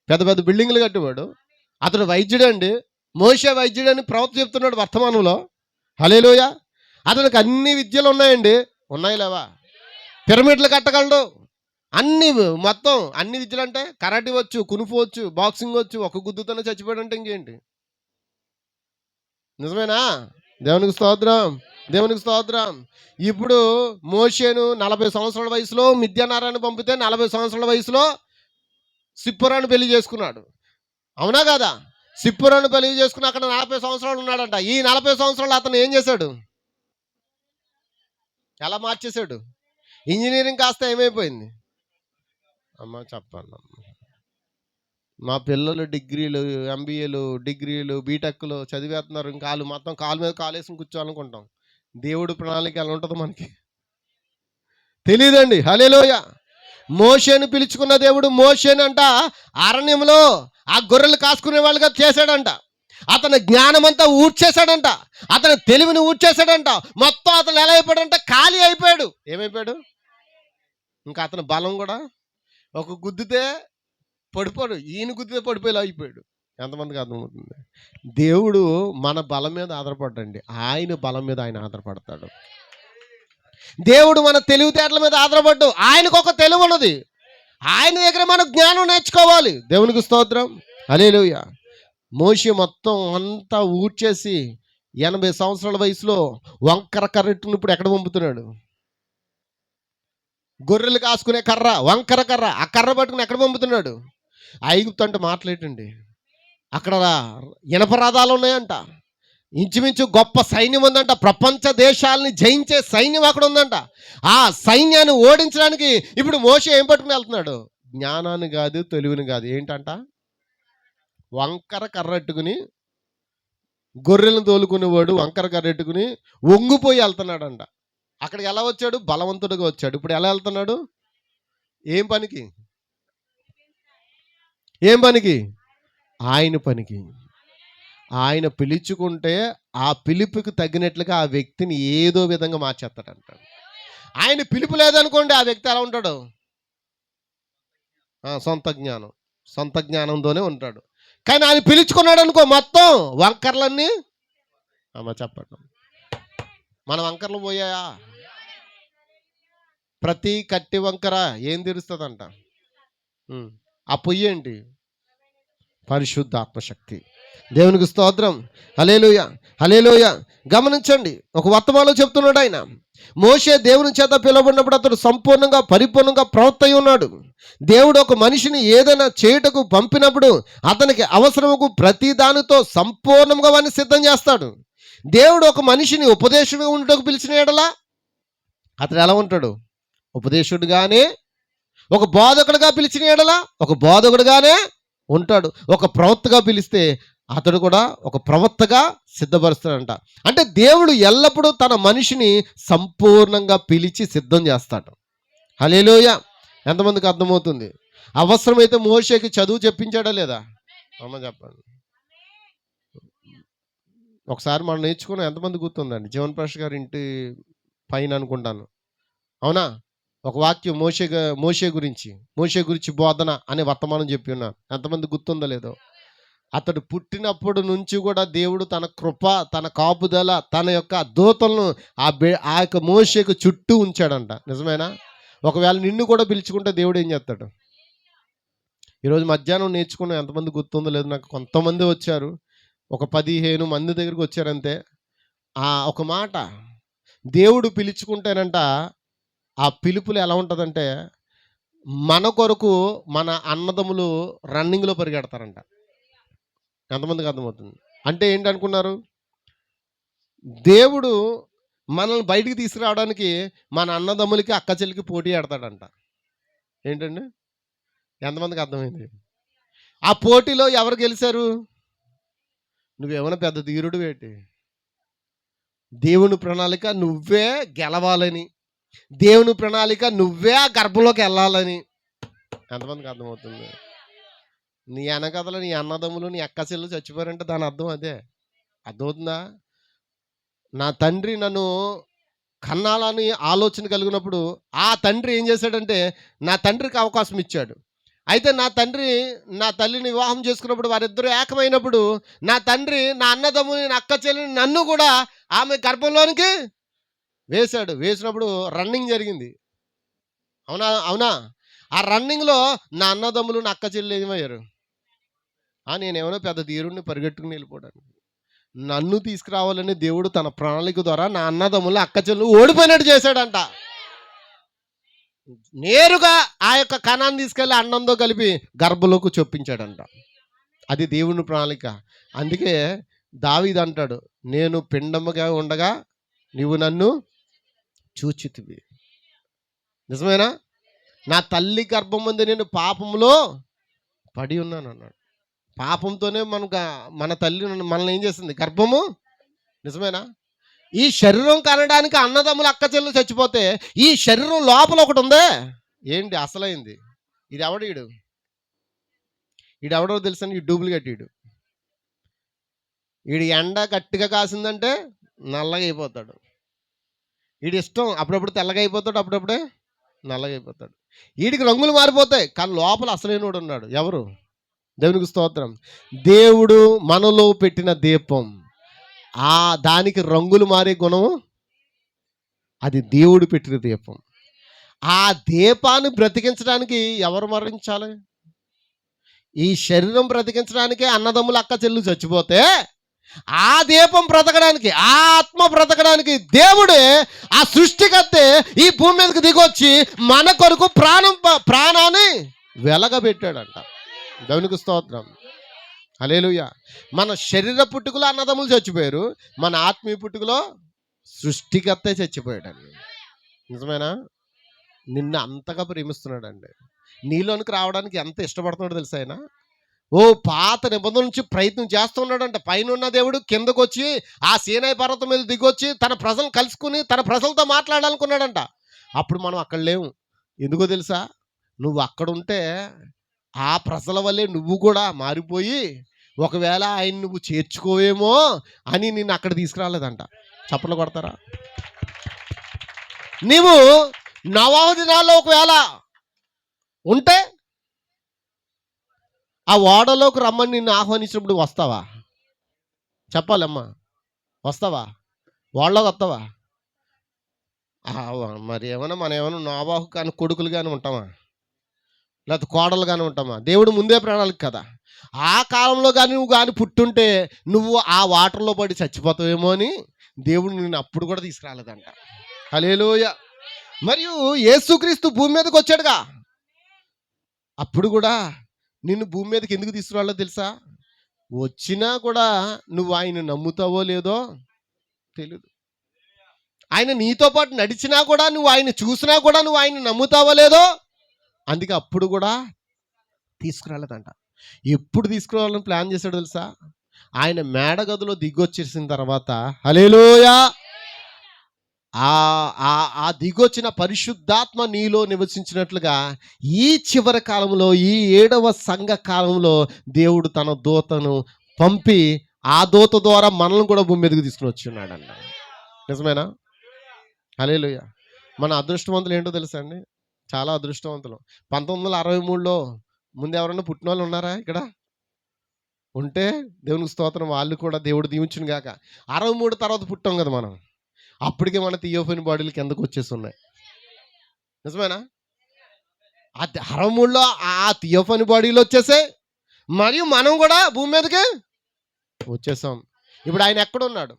పెద్ద పెద్ద బిల్డింగ్లు కట్టేవాడు. అతడు వైద్యుడు అండి. మోషే వైద్యుడు అని ప్రవక్త చెప్తున్నాడు వర్తమానంలో. హల్లెలూయా. అతనికి అన్ని విద్యలు ఉన్నాయండి. ఉన్నాయి లేవా? పిరమిడ్లు కట్టగలడు. మొత్తం అన్ని విద్యలు అంటే కరాటే వచ్చు, కునుఫు వచ్చు, బాక్సింగ్ వచ్చు. ఒక గుద్దుతోనే చచ్చిపోయాడు అంటే ఇంకేంటి? నిజమేనా? దేవునికి స్తోత్రం. దేవునికి స్తోత్రం. ఇప్పుడు మోషేను 40 సంవత్సరాల వయసులో మిద్యానారాయణ పంపితే 40 సంవత్సరాల వయసులో సిప్పోరాను పెళ్లి చేసుకున్నాడు. అవునా కదా? సిప్పురాను పెళ్లి చేసుకుని అక్కడ 40 సంవత్సరాలు ఉన్నాడంట. ఈ 40 సంవత్సరాలు అతను ఏం చేశాడు? ఎలా మార్చేశాడు? ఇంజనీరింగ్ కాస్త ఏమైపోయింది? అమ్మ చెప్పండి. మా పిల్లలు డిగ్రీలు, ఎంబీఏలు, డిగ్రీలు, బీటెక్లు చదివేస్తున్నారు. ఇంకా వాళ్ళు మొత్తం కాలు మీద కాలేసుకుని కూర్చోాలనుకుంటాం. దేవుడు ప్రణాళిక ఎలా ఉంటుందో మనకి తెలియదండి. హల్లెలూయా. మోషేను పిలుచుకున్న దేవుడు మోషేనంట అరణ్యంలో ఆ గొర్రెలు కాసుకునే వాళ్ళుగా చేశాడంట. అతని జ్ఞానమంతా ఊడ్చేశాడంట. అతని తెలివిని ఊడ్చేశాడంట. మొత్తం అతను ఎలా అయిపోయాడంటే ఖాళీ అయిపోయాడు. ఏమైపోయాడు? ఇంకా అతని బలం కూడా ఒక గుద్దితే పడిపోడు, ఈయన గుద్దితే పడిపోయేలా అయిపోయాడు. ఎంతమందికి అర్థమవుతుంది? దేవుడు మన బలం మీద ఆధారపడ్డండి, ఆయన బలం మీద ఆయన ఆధారపడతాడు. దేవుడు మన తెలివితేటల మీద ఆధారపడ్డు, ఆయనకు ఒక తెలివి ఉన్నది. ఆయన దగ్గర మనం జ్ఞానం నేర్చుకోవాలి. దేవునికి స్తోత్రం. హల్లెలూయా. మోషే మొత్తం అంతా ఊడ్చేసి 80 సంవత్సరాల వయసులో వంకర కర్రెట్టును ఇప్పుడు ఎక్కడ పంపుతున్నాడు? గొర్రెలు కాసుకునే కర్ర, వంకర కర్ర, ఆ కర్ర పట్టుకుని ఎక్కడ పంపుతున్నాడు? ఐగుప్తు అంటే మాట్లాడండి. అక్కడ ఇనప రథాలు ఉన్నాయంట. ఇంచుమించు గొప్ప సైన్యం ఉందంట. ప్రపంచ దేశాలని జయించే సైన్యం అక్కడ ఉందంట. ఆ సైన్యాన్ని ఓడించడానికి ఇప్పుడు మోషే ఏం పట్టుకుని వెళ్తున్నాడు? జ్ఞానాన్ని కాదు, తెలివిని కాదు. ఏంటంట? వంకర కర్రెట్టుకుని, గొర్రెలను తోలుకునేవాడు వంకర కర్రెట్టుకుని వంగిపోయి వెళ్తున్నాడంట. అక్కడికి ఎలా వచ్చాడు? బలవంతుడిగా వచ్చాడు. ఇప్పుడు ఎలా వెళ్తున్నాడు? ఏం పనికి? ఏం పనికి? ఆయన పనికి. ఆయన పిలుచుకుంటే ఆ పిలుపుకి తగినట్లుగా ఆ వ్యక్తిని ఏదో విధంగా మార్చేస్తాడంట. ఆయన పిలుపు లేదనుకోండి, ఆ వ్యక్తి ఎలా ఉంటాడు? సొంత జ్ఞానంతోనే ఉంటాడు. కానీ ఆయన పిలుచుకున్నాడు అనుకో, మొత్తం వంకర్లన్నీ అమ్మ చెప్పండి. మన వంకర్లు పోయాయా? ప్రతి కట్టి వంకర ఏం తీరుస్తుందంట? ఆ పొయ్యి ఏంటి? పరిశుద్ధాత్మశక్తి. దేవునికి స్తోత్రం. హల్లెలూయా, హల్లెలూయా. గమనించండి, ఒక వర్తమానంలో చెప్తున్నాడు ఆయన. మోషే దేవుని చేత పిలువబడినప్పుడు అతడు సంపూర్ణంగా పరిపూర్ణంగా ప్రవక్త అయి ఉన్నాడు. దేవుడు ఒక మనిషిని ఏదైనా చేయుటకు పంపినప్పుడు అతనికి అవసరముకు ప్రతి దానితో సంపూర్ణంగా వాడిని సిద్ధం చేస్తాడు. దేవుడు ఒక మనిషిని ఉపదేశుడిగా ఉండటకు పిలిచిన ఎడలా అతడు ఎలా ఉంటాడు? ఉపదేశుడుగానే. ఒక బోధకుడుగా పిలిచిన ఎడలా ఒక బోధకుడుగానే ఉంటాడు. ఒక ప్రవక్తగా పిలిస్తే అతడు కూడా ఒక ప్రవక్తగా సిద్ధపరుస్తాడంట. అంటే దేవుడు ఎల్లప్పుడూ తన మనిషిని సంపూర్ణంగా పిలిచి సిద్ధం చేస్తాడు. హల్లెలూయా. ఎంతమందికి అర్థమవుతుంది? అవసరమైతే మోషేకి చదువు చెప్పించాడా లేదా? అమ్మ చెప్పండి. ఒకసారి మనం నేర్చుకున్నాం. ఎంతమంది గుర్తుందండి? జీవన్ ప్రకాష్ గారి ఇంటి పైన అనుకుంటాను, అవునా? ఒక వాక్యం మోషే గురించి బోధన అనే వర్తమానం చెప్పి ఉన్నాను. ఎంతమంది గుర్తుందో లేదో? అతడు పుట్టినప్పటి నుంచి కూడా దేవుడు తన కృప, తన కాపుదల, తన యొక్క దూతలను ఆ యొక్క మోషేకు చుట్టూ ఉంచాడంట. నిజమేనా? ఒకవేళ నిన్ను కూడా పిలుచుకుంటే దేవుడు ఏం చేస్తాడు? ఈరోజు మధ్యాహ్నం నేర్చుకున్న ఎంతమంది గుర్తుందో లేదు నాకు. కొంతమంది వచ్చారు, ఒక 15 మంది దగ్గరికి వచ్చారంతే. ఒక మాట, దేవుడు పిలుచుకుంటేనంట ఆ పిలుపులు ఎలా ఉంటుందంటే, మన కొరకు మన అన్నదమ్ములు రన్నింగ్లో పరిగెడతారంట. ఎంతమందికి అర్థమవుతుంది? అంటే ఏంటనుకున్నారు? దేవుడు మనల్ని బయటికి తీసుకురావడానికి మన అన్నదమ్ములకి అక్క చెల్లికి పోటీ ఆడతాడంట. ఏంటండి? ఎంతమందికి అర్థమైంది? ఆ పోటీలో ఎవరు గెలిచారు? నువ్వేమైనా పెద్ద ధీరుడు ఏంటి? దేవుని ప్రణాళిక నువ్వే గెలవాలని, దేవుని ప్రణాళిక నువ్వే ఆ గర్భంలోకి వెళ్ళాలని. ఎంతమందికి అర్థమవుతుంది? నీ వెనకథలు నీ అన్నదమ్ములు నీ అక్క చెల్లు చచ్చిపోయారంటే దాని అర్థం అదే. అర్థమవుతుందా? నా తండ్రి నన్ను కన్నాలని ఆలోచన కలిగినప్పుడు ఆ తండ్రి ఏం చేశాడంటే నా తండ్రికి అవకాశం ఇచ్చాడు. అయితే నా తల్లిని వివాహం చేసుకున్నప్పుడు వారిద్దరూ ఏకమైనప్పుడు నా తండ్రి నా అన్నదమ్ముని నా అక్క చెల్లిని నన్ను కూడా ఆమె గర్భంలోనికి వేశాడు. వేసినప్పుడు రన్నింగ్ జరిగింది. అవునా? ఆ రన్నింగ్లో నా అన్నదమ్ములు నా అక్క చెల్లి ఏమయ్యారు? నేనేమైనా పెద్ద ధీరుడిని పరిగెట్టుకుని వెళ్ళిపోవడానికి. నన్ను తీసుకురావాలని దేవుడు తన ప్రణాళిక ద్వారా నా అన్నదమ్ములు అక్క చెల్లు ఓడిపోయినట్టు చేశాడంట. నేరుగా ఆ యొక్క కణాన్ని తీసుకెళ్ళి అన్నంతో కలిపి గర్భంలోకి చొప్పించాడంట. అది దేవుని ప్రణాళిక. అందుకే దావీదు అంటాడు, నేను పిండముగా ఉండగా నీవు నన్ను చూచితివి. నిజమేనా? నా తల్లి గర్భం ముందు నేను పాపంలో పడి ఉన్నాను అన్నాడు. పాపంతోనే మన తల్లి మనల్ని ఏం చేసింది? గర్భము. నిజమేనా? ఈ శరీరం కనడానికి అన్నదమ్ములు అక్క చెల్లెలు చచ్చిపోతే ఈ శరీరం లోపల ఒకటి ఉందే, ఏంటి అసలైంది? ఇది ఎవడీడు? ఈడెవడో తెలుసని ఈ డూప్లికేట్ ఈడు ఎండ గట్టిగా కాసిందంటే నల్లగా అయిపోతాడు. వీడి ఇష్టం, అప్పుడప్పుడు తెల్లగా అయిపోతాడు, అప్పుడప్పుడే నల్లగా అయిపోతాడు. వీడికి రంగులు మారిపోతాయి, కానీ లోపల అసలైనోడు ఉన్నాడు. ఎవరు? దేవునికి స్తోత్రం. దేవుడు మనలో పెట్టిన దీపం, దానికి రంగులు మారే గుణము, అది దేవుడు పెట్టిన దీపం. ఆ దీపాన్ని బ్రతికించడానికి ఎవరు మరణించాలి? ఈ శరీరం బ్రతికించడానికే అన్నదమ్ములు అక్క చెల్లు చచ్చిపోతే ఆ దీపం బ్రతకడానికి, ఆ ఆత్మ బ్రతకడానికి దేవుడే, ఆ సృష్టికర్తే ఈ భూమి మీదకి దిగొచ్చి మన కొరకు ప్రాణాన్ని వెలగబెట్టాడంట. దేవునికి స్తోత్రం. హల్లెలూయా. మన శరీర పుట్టుకలో అన్నదమ్ములు చచ్చిపోయారు, మన ఆత్మీయ పుట్టుకలో సృష్టికర్తే చచ్చిపోయాడండి. నిజమేనా? నిన్ను అంతగా ప్రేమిస్తున్నాడండి. నీలోనికి రావడానికి ఎంత ఇష్టపడుతున్నాడో తెలుసా ఆయన? పాత నిబంధన నుంచి ప్రయత్నం చేస్తున్నాడంట. పైన ఉన్న దేవుడు కిందకు వచ్చి ఆ సీనాయి పర్వతం మీద దిగొచ్చి తన ప్రజలను కలుసుకుని తన ప్రజలతో మాట్లాడాలనుకున్నాడంట. అప్పుడు మనం అక్కడ లేవు. ఎందుకో తెలుసా? నువ్వు అక్కడ ఉంటే ఆ ప్రజల వల్లే నువ్వు కూడా మారిపోయి ఒకవేళ ఆయన నువ్వు చేర్చుకోవేమో అని నిన్ను అక్కడ తీసుకురాలేదంట. చప్పట్లు కొడతారా? నీవు నవాహు దినాల్లో ఒకవేళ ఉంటే ఆ ఓడలోకి రమ్మని నిన్ను ఆహ్వానించినప్పుడు వస్తావా? చెప్పాలమ్మా, వస్తావా? ఓడలోకి వస్తావా? మరి మనం ఏమైనా నోవాహు కానీ కొడుకులు కానీ ఉంటామా? లేకపోతే కోడలు కానీ ఉంటామా? దేవుడు ముందే ప్రణాళిక కదా. ఆ కాలంలో కానీ నువ్వు కానీ పుట్టుంటే నువ్వు ఆ వాటర్లో పడి చచ్చిపోతావేమో అని దేవుడు నిన్ను అప్పుడు కూడా తీసుకురాలేదంట. హల్లెలూయా. మరియు యేసుక్రీస్తు భూమి మీదకి వచ్చాడుగా, అప్పుడు కూడా నిన్ను భూమి మీదకి ఎందుకు తీసుకురాలో తెలుసా? వచ్చినా కూడా నువ్వు ఆయన నమ్ముతావో లేదో తెలియదు. ఆయన నీతో పాటు నడిచినా కూడా, నువ్వు ఆయన చూసినా కూడా నువ్వు ఆయన నమ్ముతావో లేదో, అందుకే అప్పుడు కూడా తీసుకురాలేదంట. ఎప్పుడు తీసుకురావాలని ప్లాన్ చేశాడు తెలుసా? ఆయన మేడగదిలో దిగొచ్చేసిన తర్వాత, హల్లెలూయా, ఆ దిగొచ్చిన పరిశుద్ధాత్మ నీలో నివసించినట్లుగా ఈ చివరి కాలంలో, ఈ 7వ సంఘ కాలంలో దేవుడు తన దూతను పంపి ఆ దూత ద్వారా మనల్ని కూడా భూమి మీదకి తీసుకుని వచ్చి ఉన్నాడన్న. నిజమేనా? హల్లెలూయా. మన అదృష్టవంతులు ఏంటో తెలుసా అండి? చాలా అదృష్టవంతులు. 1963లో ముందు ఎవరన్నా పుట్టిన వాళ్ళు ఉన్నారా ఇక్కడ? ఉంటే దేవునికి స్తోత్రం, వాళ్ళు కూడా దేవుడు దీవించును గాక. 63 తర్వాత పుట్టాం కదా మనం. అప్పటికే మన థియోఫనీ బాడీలు కిందకు వచ్చేసి ఉన్నాయి. నిజమేనా? ఆ 63లో ఆ థియోఫనీ బాడీలు వచ్చేసాయి, మరియు మనం కూడా భూమి మీదకి వచ్చేసాం. ఇప్పుడు ఆయన ఎక్కడున్నాడు?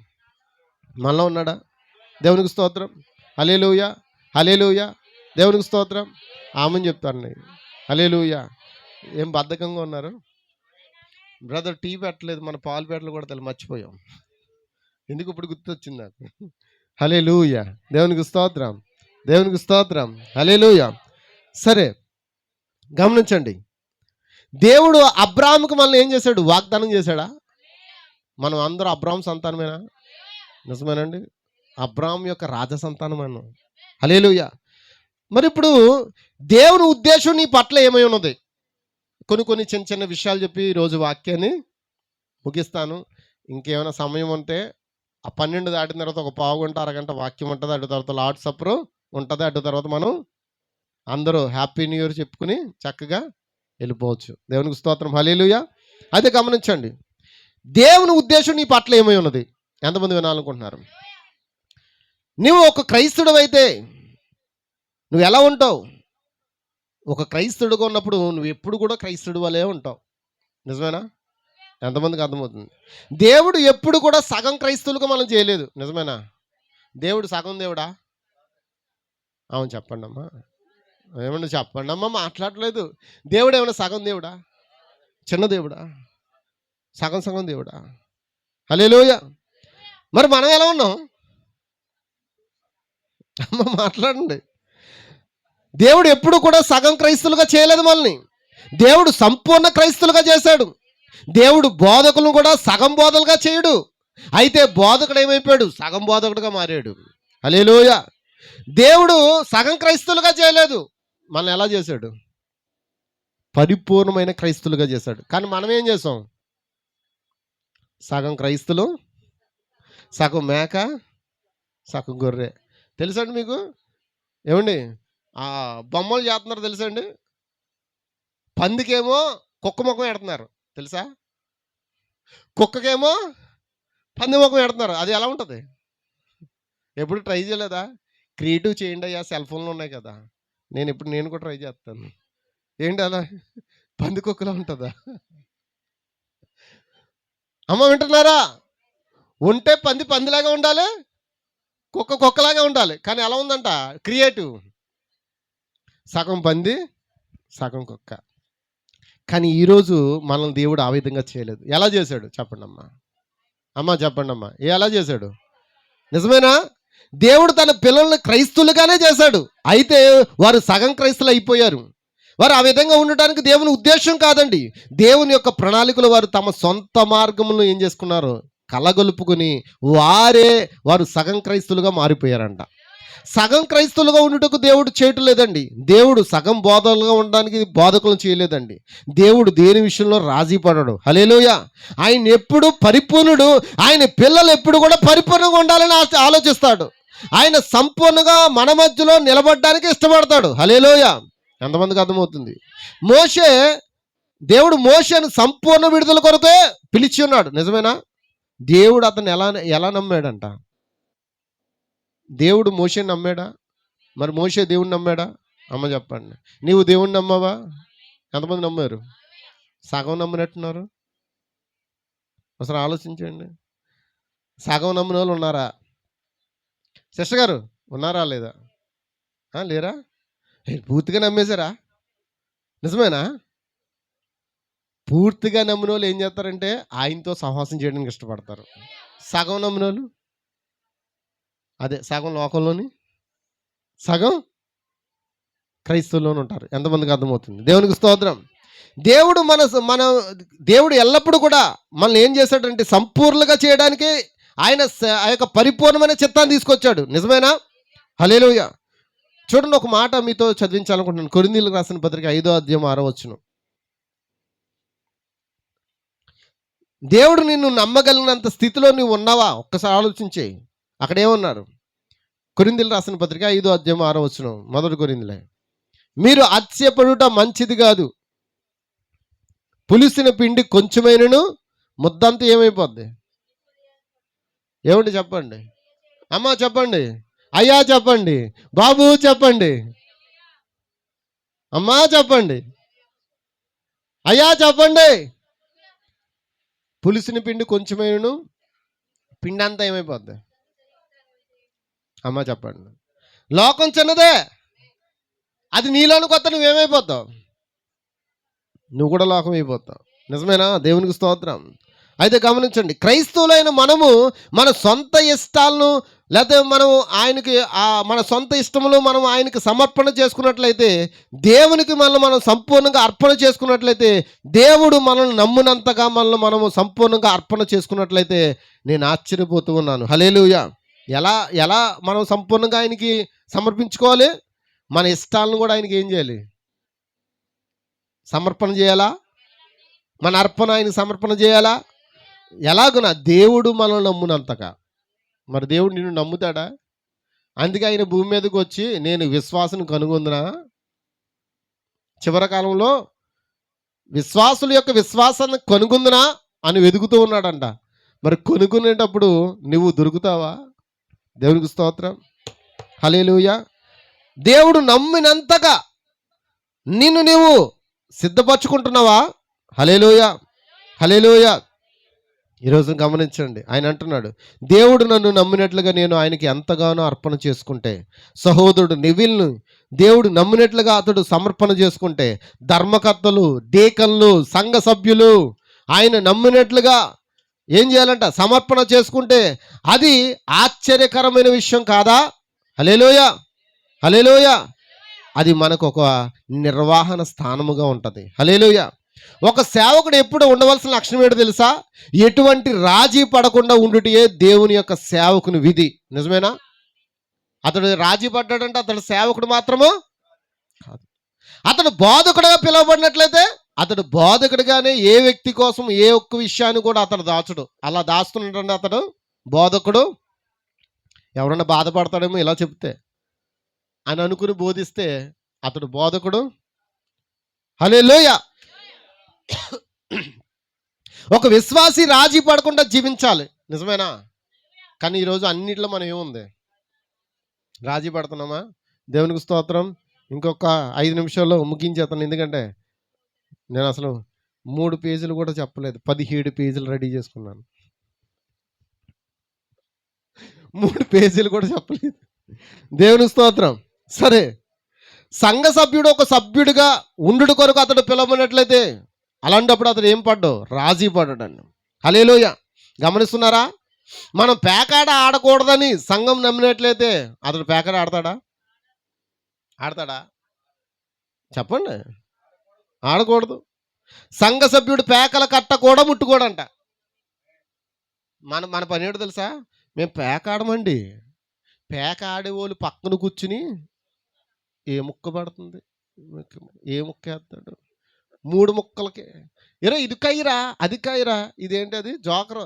మనలో ఉన్నాడా? దేవునికి స్తోత్రం. హల్లెలూయా, హల్లెలూయా. దేవునికి స్తోత్రం. ఆమెను చెప్తాను. హల్లెలూయా. ఏం బద్ధకంగా ఉన్నారు బ్రదర్? టీ పెట్టలేదు, మన పాలు పెట్టలు కూడా తెలియదు, మర్చిపోయాం. ఎందుకు ఇప్పుడు గుర్తొచ్చింది నాకు. హల్లెలూయా. దేవునికి స్తోత్రం, దేవునికి స్తోత్రం. హల్లెలూయా. సరే, గమనించండి. దేవుడు అబ్రాహాముకు మనల్ని ఏం చేశాడు? వాగ్దానం చేశాడా? మనం అందరూ అబ్రాహాం సంతానమేనా? నిజమేనండి. అబ్రాహాం యొక్క రాజ సంతానమేనా? హల్లెలూయా. మరి ఇప్పుడు దేవుని ఉద్దేశం నీ పట్ల ఏమై ఉన్నది? కొన్ని చిన్న చిన్న విషయాలు చెప్పి ఈరోజు వాక్యాన్ని ముగిస్తాను. ఇంకేమైనా సమయం ఉంటే ఆ 12 దాటిన తర్వాత ఒక పావు గంట అరగంట వాక్యం ఉంటుంది, అటు తర్వాత లార్డ్ సప్పర్ ఉంటుంది, అటు తర్వాత మనం అందరూ హ్యాపీ న్యూ ఇయర్ చెప్పుకుని చక్కగా వెళ్ళిపోవచ్చు. దేవునికి స్తోత్రం. హల్లెలూయా. అయితే గమనించండి, దేవుని ఉద్దేశం నీ పట్ల ఏమై ఉన్నది? ఎంతమంది వినాలనుకుంటున్నారు? నువ్వు ఒక క్రైస్తవుడు అయితే నువ్వు ఎలా ఉంటావు? ఒక క్రైస్తవుడుగా ఉన్నప్పుడు నువ్వు ఎప్పుడు కూడా క్రైస్తవుడు వలే ఉంటావు. నిజమేనా? ఎంతమందికి అర్థమవుతుంది? దేవుడు ఎప్పుడు కూడా సగం క్రైస్తవులుగా మనం చేయలేదు. నిజమేనా? దేవుడు సగం దేవుడా? అవును, చెప్పండి అమ్మా. ఏమన్నా చెప్పండి అమ్మా, మాట్లాడలేదు. దేవుడు ఏమన్నా సగం దేవుడా? చిన్న దేవుడా? సగం సగం దేవుడా? హల్లెలూయా. మరి మనం ఎలా ఉన్నాం? అమ్మ మాట్లాడండి. దేవుడు ఎప్పుడు కూడా సగం క్రైస్తులుగా చేయలేదు మనల్ని. దేవుడు సంపూర్ణ క్రైస్తులుగా చేశాడు. దేవుడు బోధకులను కూడా సగం బోధలుగా చేయడు. అయితే బోధకుడు ఏమైపోయాడు? సగం బోధకుడుగా మారాడు. హల్లెలూయా. దేవుడు సగం క్రైస్తులుగా చేయలేదు, మనం ఎలా చేశాడు? పరిపూర్ణమైన క్రైస్తులుగా చేశాడు. కానీ మనం ఏం చేసాం? సగం క్రైస్తులు, సగం మేక, సగం గొర్రె. తెలుసండి మీకు? ఏమండి బొమ్మలు చేస్తున్నారు తెలుసండి? పందికేమో కుక్క ముఖం పెడుతున్నారు తెలుసా? కుక్కకేమో పంది ముఖం పెడుతున్నారు. అది ఎలా ఉంటుంది? ఎప్పుడు ట్రై చేయలేదా? క్రియేటివ్ చేయండి అయ్యా, సెల్ ఫోన్లు ఉన్నాయి కదా. నేను కూడా ట్రై చేస్తాను. ఏంటి అలా పంది కుక్కలా ఉంటుందా? అమ్మ వింటున్నారా? ఉంటే పంది పందిలాగా ఉండాలి, కుక్క కుక్కలాగా ఉండాలి. కానీ ఎలా ఉందంట? క్రియేటివ్, సగం పంది సగం కుక్క. కానీ ఈరోజు మనల్ని దేవుడు ఆ విధంగా చేయలేదు. ఎలా చేశాడు చెప్పండి అమ్మా? అమ్మ చెప్పండి అమ్మా, ఎలా చేశాడు? నిజమేనా? దేవుడు తన పిల్లల్ని క్రైస్తులుగానే చేశాడు. అయితే వారు సగం క్రైస్తులు అయిపోయారు. వారు ఆ విధంగా ఉండటానికి దేవుని ఉద్దేశం కాదండి. దేవుని యొక్క ప్రణాళికలు వారు తమ సొంత మార్గములను ఏం చేసుకున్నారు? కలగొలుపుకొని వారు సగం క్రైస్తులుగా మారిపోయారంట. సగం క్రైస్తులుగా ఉండుటకు దేవుడు చేయటం లేదండి. దేవుడు సగం బోధలుగా ఉండడానికి బోధకులను చేయలేదండి. దేవుడు దేని విషయంలో రాజీ పడడు. హల్లెలూయా. ఆయన ఎప్పుడు పరిపూర్ణుడు. ఆయన పిల్లలు ఎప్పుడు కూడా పరిపూర్ణంగా ఉండాలని ఆలోచిస్తాడు. ఆయన సంపూర్ణంగా మన మధ్యలో నిలబడడానికి ఇష్టపడతాడు. హల్లెలూయా. ఎంతమందికి అర్థమవుతుంది? దేవుడు మోషేను సంపూర్ణ విడుదల కొరకే పిలిచి ఉన్నాడు. నిజమేనా? దేవుడు అతను ఎలా నమ్మాడంట? దేవుడు మోషేని నమ్మాడా? మరి మోషే దేవుడిని నమ్మాడా? అమ్మ చెప్పండి. నీవు దేవుడిని నమ్మావా? ఎంతమంది నమ్మారు? సగం నమ్మినట్టున్నారు. అసలు ఆలోచించండి. సగం నమ్మిన వాళ్ళు ఉన్నారా? సిస్టర్ గారు ఉన్నారా లేదా? లేరా? పూర్తిగా నమ్మేశారా? నిజమేనా? పూర్తిగా నమ్మిన వాళ్ళు ఏం చేస్తారంటే ఆయనతో సహవాసం చేయడానికి ఇష్టపడతారు. సగం నమ్మిన వాళ్ళు అదే సగం లోకంలోని సగం క్రైస్తవుల్లోనే ఉంటారు. ఎంతమందికి అర్థమవుతుంది? దేవునికి స్తోత్రం. దేవుడు ఎల్లప్పుడూ కూడా మనల్ని ఏం చేశాడంటే సంపూర్ణంగా చేయడానికి ఆయన ఆ యొక్క పరిపూర్ణమైన చిత్తాన్ని తీసుకొచ్చాడు. నిజమేనా? హల్లెలూయా. చూడండి, ఒక మాట మీతో చదివించాలనుకుంటున్నాను. కొరింథీయులకు రాసిన పత్రిక 5వ అధ్యాయం 6వ వచనం. దేవుడు నిన్ను నమ్మగలిగినంత స్థితిలో నువ్వు ఉన్నావా? ఒక్కసారి ఆలోచించే. అక్కడ ఏమన్నారు? కొరింథీయులకు రాసిన పత్రిక 5వ అధ్యాయం 6వ వచనం. మొదటి కొరింథీయులే. మీరు అత్యపడుట మంచిది కాదు. పులిసిన పిండి కొంచెమైనను ముద్దంతా ఏమైపోద్ది? ఏమండి చెప్పండి? అమ్మ చెప్పండి, అయ్యా చెప్పండి, బాబు చెప్పండి, అమ్మా చెప్పండి, అయ్యా చెప్పండి. పులిసిన పిండి కొంచెమైనను పిండి అంతా ఏమైపోద్ది? అమ్మ చెప్పండి. లోకం చిన్నదే, అది నీలోని కొత్త నువ్వేమైపోతావు? నువ్వు కూడా లోకం అయిపోతావు. నిజమేనా? దేవునికి స్తోత్రం. అయితే గమనించండి, క్రైస్తవులైన మనము మన సొంత ఇష్టాలను లేకపోతే మనం ఆయనకి మన సొంత ఇష్టములు మనం ఆయనకి సమర్పణ చేసుకున్నట్లయితే, దేవునికి మనం సంపూర్ణంగా అర్పణ చేసుకున్నట్లయితే, దేవుడు మనల్ని నమ్మునంతగా మనము సంపూర్ణంగా అర్పణ చేసుకున్నట్లయితే నేను ఆశ్చర్యపోతూ ఉన్నాను. హల్లెలూయా. ఎలా మనం సంపూర్ణంగా ఆయనకి సమర్పించుకోవాలి? మన ఇష్టాలను కూడా ఆయనకి ఏం చేయాలి? సమర్పణ చేయాలా? మన అర్పణ ఆయనకి సమర్పణ చేయాలా? ఎలాగునా? దేవుడు మనల్ని నమ్మునంతగా. మరి దేవుడు నిన్ను నమ్ముతాడా? అందుకే ఆయన భూమి మీదకి వచ్చి నేను విశ్వాసం కనుగొందునా, చివరి కాలంలో విశ్వాసుల యొక్క విశ్వాసాన్ని కనుగొందునా అని వెతుకుతూ ఉన్నాడంట. మరి కొనుక్కునేటప్పుడు నువ్వు దొరుకుతావా? దేవునికి స్తోత్రం. హల్లెలూయా. దేవుడు నమ్మినంతగా నిన్ను నీవు సిద్ధపరచుకుంటున్నావా? హల్లెలూయా. హల్లెలూయా. ఈరోజు గమనించండి, ఆయన అంటున్నాడు, దేవుడు నన్ను నమ్మినట్లుగా నేను ఆయనకి ఎంతగానో అర్పణ చేసుకుంటే, సహోదరుడు నెవిల్ను దేవుడు నమ్మినట్లుగా అతడు సమర్పణ చేసుకుంటే, ధర్మకర్తలు, డీకన్లు, సంఘ సభ్యులు, ఆయన నమ్మినట్లుగా ఏం చేయాలంట? సమర్పణ చేసుకుంటే అది ఆశ్చర్యకరమైన విషయం కాదా? హల్లెలూయా, హల్లెలూయా. అది మనకు ఒక నిర్వహణ స్థానముగా ఉంటుంది. హల్లెలూయా. ఒక సేవకుడు ఎప్పుడు ఉండవలసిన లక్షణం ఏంటో తెలుసా? ఎటువంటి రాజీ పడకుండా ఉండుటయే దేవుని యొక్క సేవకుని విధి. నిజమేనా? అతడు రాజీ పడ్డాడంటే అతడు సేవకుడు మాత్రము కాదు. అతడు బోధకుడుగా పిలువబడినట్లయితే అతడు బోధకుడిగానే ఏ వ్యక్తి కోసం ఏ ఒక్క విషయాన్ని కూడా అతడు దాచడు. అలా దాస్తున్నాడంటే అతడు బోధకుడు. ఎవరన్నా బాధపడతాడేమో ఇలా చెప్తే అని అనుకుని బోధిస్తే అతడు బోధకుడు. హల్లెలూయా. ఒక విశ్వాసి రాజీ పడకుండా జీవించాలి. నిజమేనా? కానీ ఈరోజు అన్నిట్లో మనం ఏముంది? రాజీ పడుతున్నామా? దేవునికి స్తోత్రం. ఇంకొక 5 నిమిషాల్లో ముగించేస్తాను. ఎందుకంటే నేను అసలు 3 పేజీలు కూడా చెప్పలేదు, 17 పేజీలు రెడీ చేసుకున్నాను. 3 పేజీలు కూడా చెప్పలేదు. దేవునికి స్తోత్రం. సరే, సంఘ సభ్యుడు ఒక సభ్యుడిగా ఉండుట కొరకు అతడు పిలవనట్లయితే అలాంటప్పుడు అతడు ఏం పడ్డావు? రాజీ పడ్డాడు. హల్లెలూయా. గమనిస్తున్నారా? మనం పేకాడ ఆడకూడదని సంఘం నమ్మినట్లయితే అతడు పేకాడ ఆడతాడా? ఆడతాడా? చెప్పండి. ఆడకూడదు. సంఘ సభ్యుడు పేకల కట్ట కూడా ముట్టుకోడంట. మన మన పని ఏంటో తెలుసా? మేము పేక ఆడమండి. పేక ఆడేవాళ్ళు పక్కన కూర్చుని ఏ ముక్క పడుతుంది, ఏ ముక్క వేస్తాడు, 3 ముక్కలకి ఇది కైరా, అది కైరా, ఇదేంటి, అది జోకరు,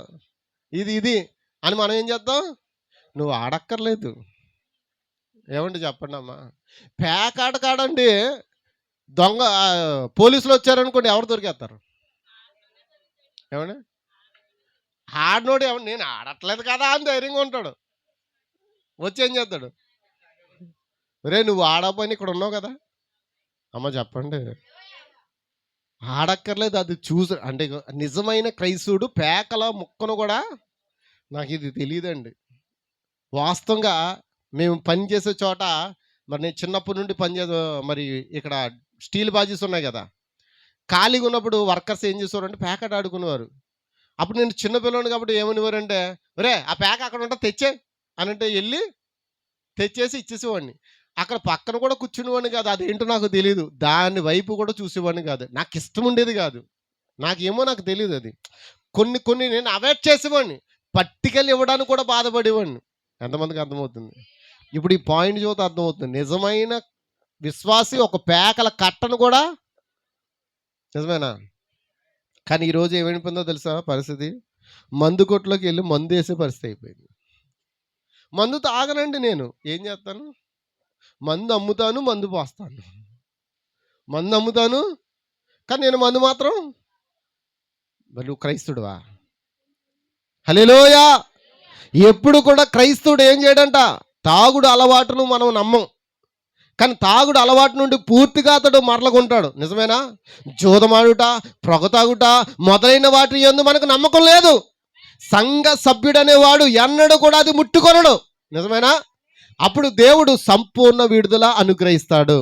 ఇది అని మనం ఏం చేద్దాం? నువ్వు ఆడక్కర్లేదు. ఏమండి చెప్పండి అమ్మా. పేకాట కాడండి దొంగ పోలీసులు వచ్చారనుకోండి, ఎవరు దొరికేస్తారు? ఏమండి? ఆడినోడు ఏమన్నా నేను ఆడట్లేదు కదా అని ధైర్యంగా ఉంటాడు. వచ్చి ఏం చేస్తాడు? రే నువ్వు ఆడపని ఇక్కడ ఉన్నావు కదా అమ్మ, చెప్పండి. ఆడక్కర్లేదు. అది చూసి అంటే నిజమైన క్రైస్తవుడు పేకల ముక్కను కూడా, నాకు ఇది తెలియదండి వాస్తవంగా. మేము పనిచేసే చోట మరి నేను చిన్నప్పటి నుండి మరి ఇక్కడ స్టీల్ బాజీస్ ఉన్నాయి కదా, ఖాళీగా ఉన్నప్పుడు వర్కర్స్ ఏం చేసేవారంటే పేకాట ఆడుకునేవారు. అప్పుడు నేను చిన్నపిల్లని కాబట్టి ఏమనేవారంటే, రే ఆ పేక అక్కడ ఉంటే తెచ్చే అని అంటే వెళ్ళి తెచ్చేసి ఇచ్చేసేవాడిని. అక్కడ పక్కన కూడా కూర్చునేవాడిని కాదు. అదేంటో నాకు తెలియదు. దాని వైపు కూడా చూసేవాడిని కాదు. నాకు ఇష్టం ఉండేది కాదు. నాకు తెలియదు. అది కొన్ని నేను అవాయిడ్ చేసేవాడిని. పట్టికలు ఇవ్వడానికి కూడా బాధపడేవాడిని. ఎంతమందికి అర్థమవుతుంది? ఇప్పుడు ఈ పాయింట్ చూస్తే అర్థమవుతుంది. నిజమైన విశ్వాసి ఒక పేకల కట్టను కూడా, నిజమేనా? కానీ ఈరోజు ఏమైపోయిందో తెలుసా పరిస్థితి? మందు కొట్లోకి వెళ్ళి మందు వేసే పరిస్థితి అయిపోయింది. మందు తాగనండి, నేను ఏం చేస్తాను? మందు అమ్ముతాను, మందు పోస్తాను. మందు అమ్ముతాను, కానీ నేను మందు మాత్రం. మరి నువ్వు క్రైస్తుడువా? హల్లెలూయా. ఎప్పుడు కూడా క్రైస్తవుడు ఏం చేయడంట? తాగుడు అలవాటును మనం నమ్మం, కానీ తాగుడు అలవాటు నుండి పూర్తిగా అతడు మరలకుంటాడు. నిజమేనా? జూదమాడుట, పొగ తాగుట మొదలైన వాటి యందు మనకు నమ్మకం లేదు. సంఘ సభ్యుడనేవాడు ఎన్నడూ కూడా అది ముట్టుకొనడు. నిజమేనా? అప్పుడు దేవుడు సంపూర్ణ విడుదల అనుగ్రహిస్తాడు.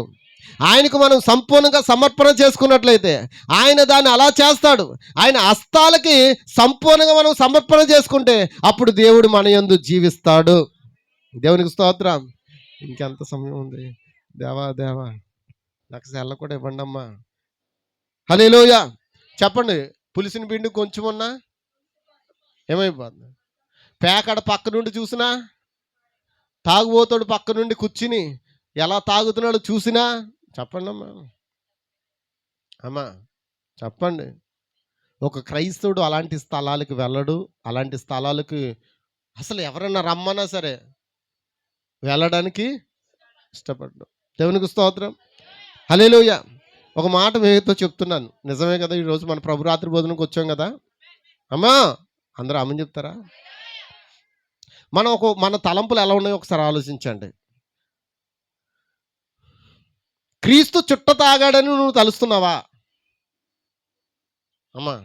ఆయనకు మనం సంపూర్ణంగా సమర్పణ చేసుకున్నట్లయితే ఆయన దాన్ని అలా చేస్తాడు. ఆయన హస్తాలకి సంపూర్ణంగా మనం సమర్పణ చేసుకుంటే అప్పుడు దేవుడు మన యందు జీవిస్తాడు. దేవునికి స్తోత్రం. ఇంకెంత సమయం ఉంది? దేవా నాకు సెల్ల కూడా ఇవ్వండి అమ్మా. హల్లెలూయా. చెప్పండి. పులిసిన పిండి కొంచెం ఉన్నా ఏమైపోతుంది? పేకాడ పక్క నుండి చూసినా, తాగుబోతాడు పక్క నుండి కూర్చుని ఎలా తాగుతున్నాడో చూసినా, చెప్పండి అమ్మా చెప్పండి. ఒక క్రైస్తవుడు అలాంటి స్థలాలకు వెళ్ళడు. అలాంటి స్థలాలకు అసలు ఎవరన్నా రమ్మన్నా సరే వెళ్ళడానికి ఇష్టపడ్డు. దేవునికి స్తోత్రం. హల్లెలూయా. ఒక మాట మీతో చెప్తున్నాను, నిజమే కదా. ఈరోజు మన ప్రభు రాత్రి భోజనంకి వచ్చాం కదా అమ్మా. అందరూ అమ్మని చెప్తారా? మన తలంపులు ఎలా ఉన్నాయో ఒకసారి ఆలోచించండి. క్రీస్తు చుట్ట తాగాడని నువ్వు తలుస్తున్నావా అమ్మా?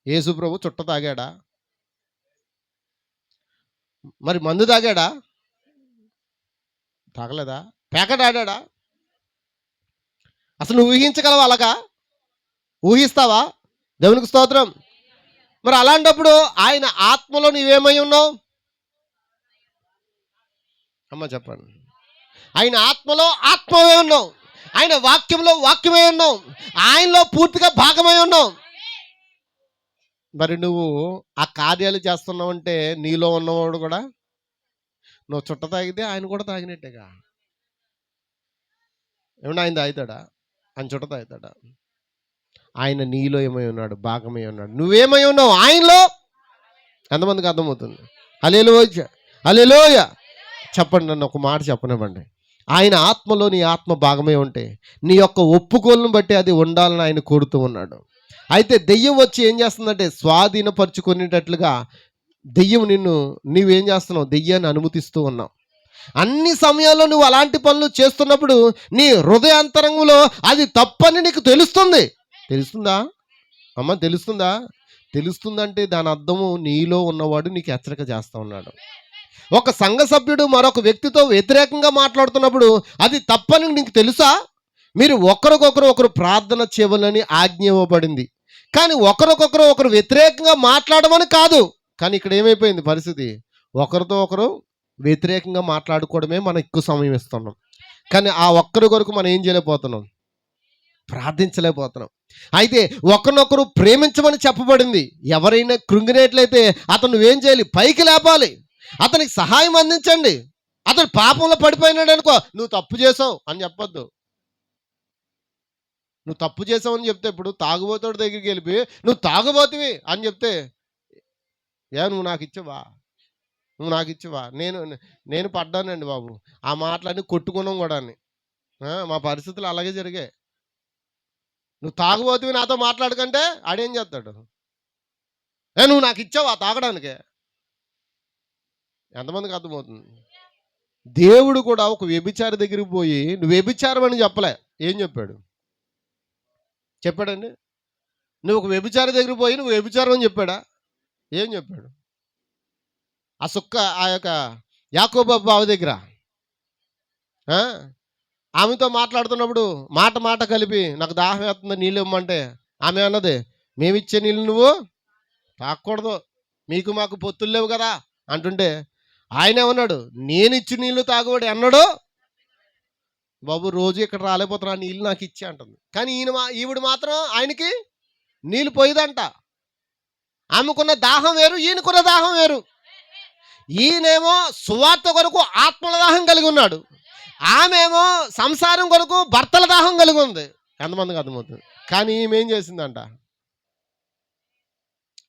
యేసు ప్రభు చుట్ట తాగాడా? మరి మందు తాగాడా? తాగలేదా? పేకట ఆడాడా? అసలు నువ్వు ఊహించగలవా? అలాగా ఊహిస్తావా? దేవునికి స్తోత్రం. మరి అలాంటప్పుడు ఆయన ఆత్మలో నీవేమై ఉన్నావు? అమ్మ చెప్పండి. ఆయన ఆత్మలో ఆత్మమై ఉన్నావు, ఆయన వాక్యంలో వాక్యమై ఉన్నావు, ఆయనలో పూర్తిగా భాగమై ఉన్నావు. మరి నువ్వు ఆ కార్యాలు చేస్తున్నావంటే నీలో ఉన్నవాడు కూడా, నువ్వు చుట్ట తాగితే ఆయన కూడా తాగినట్టేగా. ఏమన్నా ఆయన తాగుతాడా? ఆయన చుట్ట తాగుతాడా? ఆయన నీలో ఏమై ఉన్నాడు? భాగమై ఉన్నాడు. నువ్వేమై ఉన్నావు? ఆయనలో. ఎంతమందికి అర్థమవుతుంది? హల్లెలూయా, హల్లెలూయా. చెప్పండి, నన్ను ఒక మాట చెప్పనివ్వండి. ఆయన ఆత్మలో నీ ఆత్మ భాగమై ఉంటే నీ యొక్క ఒప్పుకోలను బట్టి అది ఉండాలని ఆయన కోరుతూ ఉన్నాడు. అయితే దెయ్యం వచ్చి ఏం చేస్తుందంటే స్వాధీనపరుచుకునేటట్లుగా దెయ్యం నీవేం చేస్తున్నావు? దెయ్యాన్ని అనుమతిస్తూ ఉన్నావు. అన్ని సమయాల్లో నువ్వు అలాంటి పనులు చేస్తున్నప్పుడు నీ హృదయాంతరంగంలో అది తప్పని నీకు తెలుస్తుంది. తెలుస్తుందా అమ్మ? తెలుస్తుందా? తెలుస్తుందంటే దాని అర్థము నీలో ఉన్నవాడు నీకు హెచ్చరిక చేస్తూ ఉన్నాడు. ఒక సంఘ సభ్యుడు మరొక వ్యక్తితో వ్యతిరేకంగా మాట్లాడుతున్నప్పుడు అది తప్పని నీకు తెలుసా? మీరు ఒకరు ప్రార్థన చేయవలని ఆజ్ఞ ఇవ్వబడింది, కానీ ఒకరు వ్యతిరేకంగా మాట్లాడమని కాదు. కానీ ఇక్కడ ఏమైపోయింది పరిస్థితి? ఒకరితో ఒకరు వ్యతిరేకంగా మాట్లాడుకోవడమే మనం ఎక్కువ సమయం ఇస్తున్నాం. కానీ ఆ ఒక్కరి కొరకు మనం ఏం చేయలేకపోతున్నాం? ప్రార్థించలేకపోతున్నాం. అయితే ఒకరినొకరు ప్రేమించమని చెప్పబడింది. ఎవరైనా కృంగినట్లయితే అతను నువ్వేం చేయాలి? పైకి లేపాలి, అతనికి సహాయం అందించండి. అతను పాపంలో పడిపోయినాడు అనుకో, నువ్వు తప్పు చేసావు అని చెప్పొద్దు. నువ్వు తప్పు చేసావు అని చెప్తే, ఇప్పుడు తాగుబోతుడి దగ్గరికి వెళ్ళి నువ్వు తాగుబోతువి అని చెప్తే, నువ్వు నాకు ఇచ్చవా? నువ్వు నాకు ఇచ్చవా? నేను పడ్డానండి బాబు, ఆ మాటలన్నీ కొట్టుకున్నాం కూడా. మా పరిస్థితులు అలాగే జరిగాయి. నువ్వు తాగుబోతువి నాతో మాట్లాడకంటే ఆడేం చేస్తాడు? నువ్వు నాకు ఇచ్చావా తాగడానికి? ఎంతమందికి అర్థమవుతుంది? దేవుడు కూడా ఒక వ్యభిచారి దగ్గరికి పోయి నువ్వు వ్యభిచారం అని చెప్పలే. ఏం చెప్పాడండి? నువ్వు ఒక వ్యభిచారి దగ్గరికి పోయి నువ్వు వ్యభిచారం అని చెప్పాడా? ఏం చెప్పాడు? ఆ యొక్క యాకోబు బావ దగ్గర ఆమెతో మాట్లాడుతున్నప్పుడు మాట కలిపి నాకు దాహం వేస్తుంది, నీళ్ళు ఇవ్వమంటే ఆమె అన్నది, మేమిచ్చే నీళ్ళు నువ్వు తాగకూడదు, మీకు మాకు పొత్తులు లేవు కదా అంటుంటే ఆయన ఏమన్నాడు? నేను ఇచ్చి నీళ్ళు తాగుబడి అన్నాడు. బాబు రోజు ఇక్కడ రాలేకపోతున్నా, నీళ్ళు నాకు ఇచ్చి అంటుంది. కానీ ఈవిడ మాత్రం ఆయనకి నీళ్ళు పోయిదంట. ఆమెకున్న దాహం వేరు, ఈయనకున్న దాహం వేరు. ఈయనేమో సువార్త కొరకు ఆత్మల దాహం కలిగి ఉన్నాడు, ఆమెమో సంసారం కొరకు భర్తల దాహం కలిగి ఉంది. ఎంతమందికి అర్థమవుతుంది? కానీ ఈమె ఏం చేసిందంట?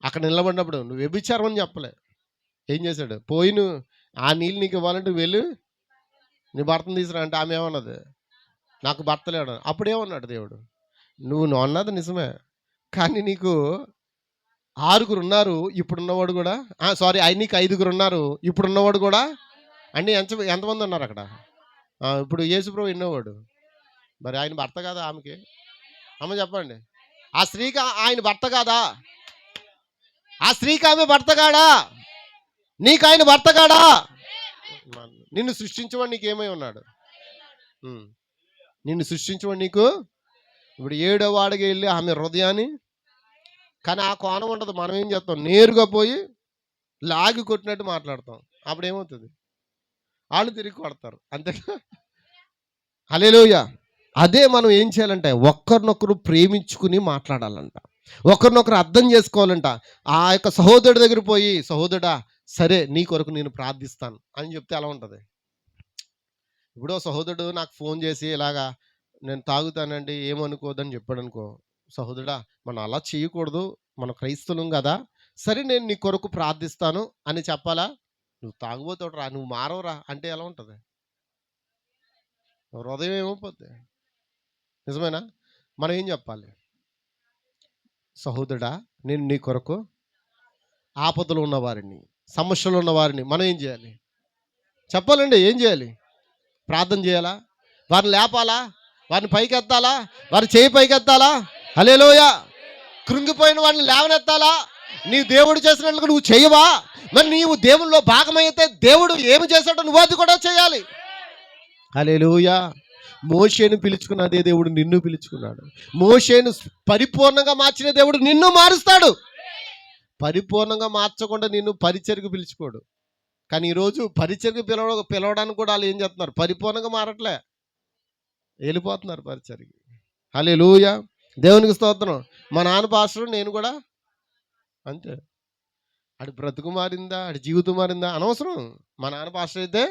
అక్కడ నిలబడినప్పుడు నువ్వు వ్యభిచారం అని చెప్పలే. ఏం చేశాడు? పోయి నువ్వు ఆ నీళ్ళు నీకు ఇవ్వాలంటే వెళ్ళి నీ భర్తను తీసుకురా అంటే ఆమె ఏమన్నది? నాకు భర్త లేడు. అప్పుడేమన్నాడు దేవుడు? నువ్వు అన్నది నిజమే, కానీ నీకు 6 ఉన్నారు, ఇప్పుడున్నవాడు కూడా నీకు 5 ఉన్నారు, ఇప్పుడున్నవాడు కూడా. అంటే ఎంతమంది ఉన్నారు అక్కడ? ఇప్పుడు యేసుప్రభు ఎన్నోవాడు? మరి ఆయన భర్త కాదా ఆమెకి? అమ్మ చెప్పండి. ఆ స్త్రీకి ఆయన భర్త కాదా? ఆ స్త్రీకి ఆమె భర్త కాడా? నీకు ఆయన భర్త కాడా? నిన్ను సృష్టించవాడు నీకు ఏమై ఉన్నాడు? నిన్ను సృష్టించవాడు నీకు ఇప్పుడు 7వ వాడికి వెళ్ళి ఆమె హృదయాన్ని, కానీ ఆ కోణం ఉండదు. మనం ఏం చేస్తాం? నేరుగా పోయి లాగి కొట్టినట్టు మాట్లాడతాం. అప్పుడు ఏమవుతుంది? వాళ్ళు తిరిగి కొడతారు, అంతేగా. హల్లెలూయా. అదే మనం ఏం చేయాలంటే ఒకరినొకరు ప్రేమించుకుని మాట్లాడాలంట, ఒకరినొకరు అర్థం చేసుకోవాలంట. ఆ యొక్క సహోదరుడి దగ్గర పోయి, సహోదరుడా సరే నీ కొరకు నేను ప్రార్థిస్తాను అని చెప్తే ఎలా ఉంటుంది? ఇప్పుడు సహోదరుడు నాకు ఫోన్ చేసి ఇలాగా నేను తాగుతానండి ఏమనుకోదని చెప్పాడు అనుకో, సహోదరుడా మనం అలా చేయకూడదు, మన క్రైస్తవులం కదా, సరే నేను నీ కొరకు ప్రార్థిస్తాను అని చెప్పాలా? నువ్వు తాగుబోతావురా, నువ్వు మారవరా అంటే ఎలా ఉంటుంది? హృదయం ఏమైపోద్ది? నిజమేనా? మనం ఏం చెప్పాలి? సహోదరుడా నేను నీ కొరకు, ఆపదలు ఉన్నవారిని, సమస్యలు ఉన్నవారిని మనం ఏం చేయాలి? చెప్పాలండి. ఏం చేయాలి? ప్రార్థన చేయాలా? వారిని లేపాలా? వారిని పైకెత్తాలా? వారి చేయి పైకెత్తాలా? హల్లెలూయా. కృంగిపోయిన వాడిని లేవనెత్తాలా? నీ దేవుడు చేసినట్లుగా నువ్వు చేయవా? మరి నీవు దేవునిలో భాగమైతే దేవుడు ఏమి చేశాడో నువ్వు అది కూడా చేయాలి. హల్లెలూయా. మోషేను పిలుచుకున్న అదే దేవుడు నిన్ను పిలుచుకున్నాడు. మోషేను పరిపూర్ణంగా మార్చిన దేవుడు నిన్ను మారుస్తాడు. పరిపూర్ణంగా మార్చకుండా నిన్ను పరిచర్యకు పిలుచుకోడు. కానీ ఈరోజు పరిచర్యకు పిలవడానికి కూడా వాళ్ళు ఏం చేస్తున్నారు? పరిపూర్ణంగా మారట్లే, వెళ్ళిపోతున్నారు పరిచర్యకి. హల్లెలూయా, దేవునికి స్తోత్రం. మా నాన్న పాస్టర్, నేను కూడా అంతే. ఆడి బ్రతుకు మారిందా, ఆడి జీవితం మారిందా అనవసరం. మా నాన్న పాస్టర్ అయితే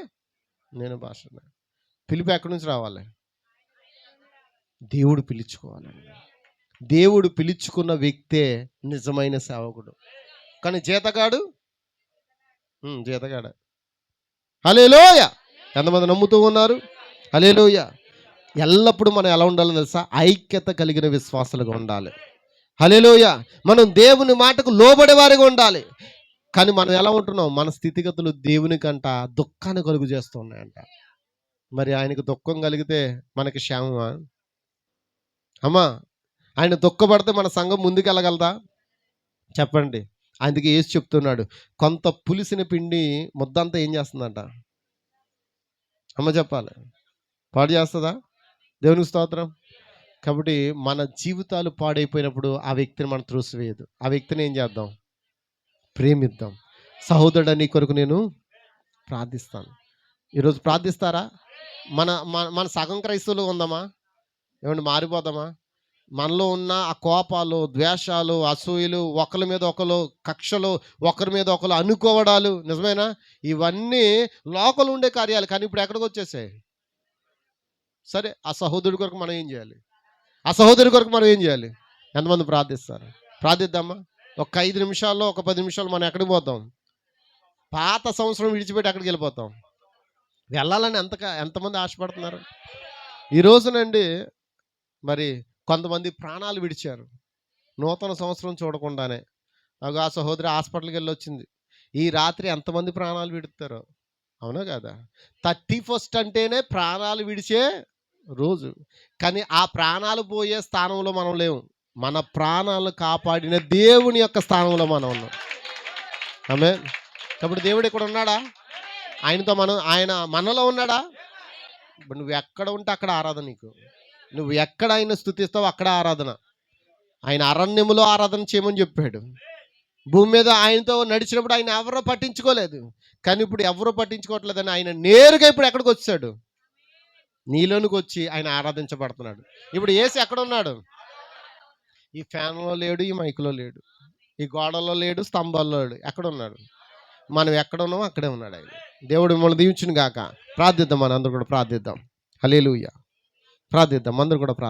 నేను పాస్టర్. పిలుపు ఎక్కడి నుంచి రావాలి? దేవుడు పిలుచుకోవాలండి. దేవుడు పిలుచుకున్న వ్యక్తే నిజమైన సేవకుడు. కానీ జీతగాడు జీతగాడ. హల్లెలూయా, ఎంతమంది నమ్ముతూ ఉన్నారు? హల్లెలూయా. ఎల్లప్పుడూ మనం ఎలా ఉండాలో తెలుసా? ఐక్యత కలిగిన విశ్వాసాలుగా ఉండాలి. హల్లెలూయా. మనం దేవుని మాటకు లోబడే వారిగా ఉండాలి. కానీ మనం ఎలా ఉంటున్నాం? మన స్థితిగతులు దేవునికంట దుఃఖాన్ని కలుగు చేస్తూ ఉన్నాయంట. మరి ఆయనకు దుఃఖం కలిగితే మనకి క్షేమమా? అమ్మా, ఆయన దుఃఖపడితే మన సంఘం ముందుకు వెళ్ళగలదా? చెప్పండి. అందుకే యేసు చెప్తున్నాడు, కొంత పులిసిన పిండి ముద్దంతా ఏం చేస్తుందంట? అమ్మ చెప్పాలి, పాడు చేస్తుందా? దేవునికి స్తోత్రం. కాబట్టి మన జీవితాలు పాడైపోయినప్పుడు ఆ వ్యక్తిని మనం త్రోసివేయదు. ఆ వ్యక్తిని ఏం చేద్దాం? ప్రేమిద్దాం. సహోదరుడా, నీ కొరకు నేను ప్రార్థిస్తాను. ఈరోజు ప్రార్థిస్తారా? మన మన మన సగం క్రైస్తవులు ఉందామా? ఏమంటే మారిపోదామా? మనలో ఉన్న ఆ కోపాలు, ద్వేషాలు, అసూయలు, ఒకరి మీద ఒకరు కక్షలు, ఒకరి మీద ఒకరు అనుకోవడాలు, నిజమేనా? ఇవన్నీ లోకంలో ఉండే కార్యాలు. కానీ ఇప్పుడు ఎక్కడికి వచ్చేసాయి? సరే, ఆ సహోదరుడి కొరకు మనం ఏం చేయాలి? ఆ సహోదరి కొరకు మనం ఏం చేయాలి? ఎంతమంది ప్రార్థిస్తారు? ప్రార్థిద్దామా? ఒక 5 నిమిషాల్లో, ఒక 10 నిమిషాలు మనం ఎక్కడికి పోతాం? పాత సంవత్సరం విడిచిపెట్టి ఎక్కడికి వెళ్ళిపోతాం? వెళ్ళాలని ఎంతమంది ఆశపడుతున్నారు? ఈ రోజునండి మరి కొంతమంది ప్రాణాలు విడిచారు నూతన సంవత్సరం చూడకుండానే. ఆ సహోదరి హాస్పిటల్కి వెళ్ళి వచ్చింది. ఈ రాత్రి ఎంతమంది ప్రాణాలు విడుతారో, అవునా కదా? 31st అంటేనే ప్రాణాలు విడిచే రోజు. కానీ ఆ ప్రాణాలు పోయే స్థానంలో మనం లేవు. మన ప్రాణాలను కాపాడిన దేవుని యొక్క స్థానంలో మనం ఉన్నాం. ఆమేన్. కాబట్టి దేవుడు ఇక్కడ ఉన్నాడా? ఆయన మనలో ఉన్నాడా? నువ్వు ఎక్కడ ఉంటే అక్కడ ఆరాధన. నీకు నువ్వు ఎక్కడ ఆయన స్తుతిస్తావో అక్కడ ఆరాధన. ఆయన అరణ్యములో ఆరాధన చేయమని చెప్పాడు. భూమి మీద ఆయనతో నడిచినప్పుడు ఆయన ఎవరో పట్టించుకోలేదు. కానీ ఇప్పుడు ఎవరో పట్టించుకోవట్లేదని ఆయన నేరుగా ఇప్పుడు ఎక్కడికి వచ్చాడు? నీలోనికి వచ్చి ఆయన ఆరాధించబడుతున్నాడు. ఇప్పుడు యేసు ఎక్కడ ఉన్నాడు? ఈ ఫ్యాన్లో లేడు, ఈ మైకులో లేడు, ఈ గోడలో లేడు, స్తంభాల్లో లేడు. ఎక్కడ ఉన్నాడు? మనం ఎక్కడ ఉన్నామో అక్కడే ఉన్నాడు ఆయన. దేవుడు మిమ్మల్ని దీవించును గాక. ప్రార్థిద్దాం, మనం అందరూ కూడా ప్రార్థిద్దాం. హల్లెలూయా. ప్రార్థిద్దాం, అందరూ కూడా ప్రార్థిద్దాం.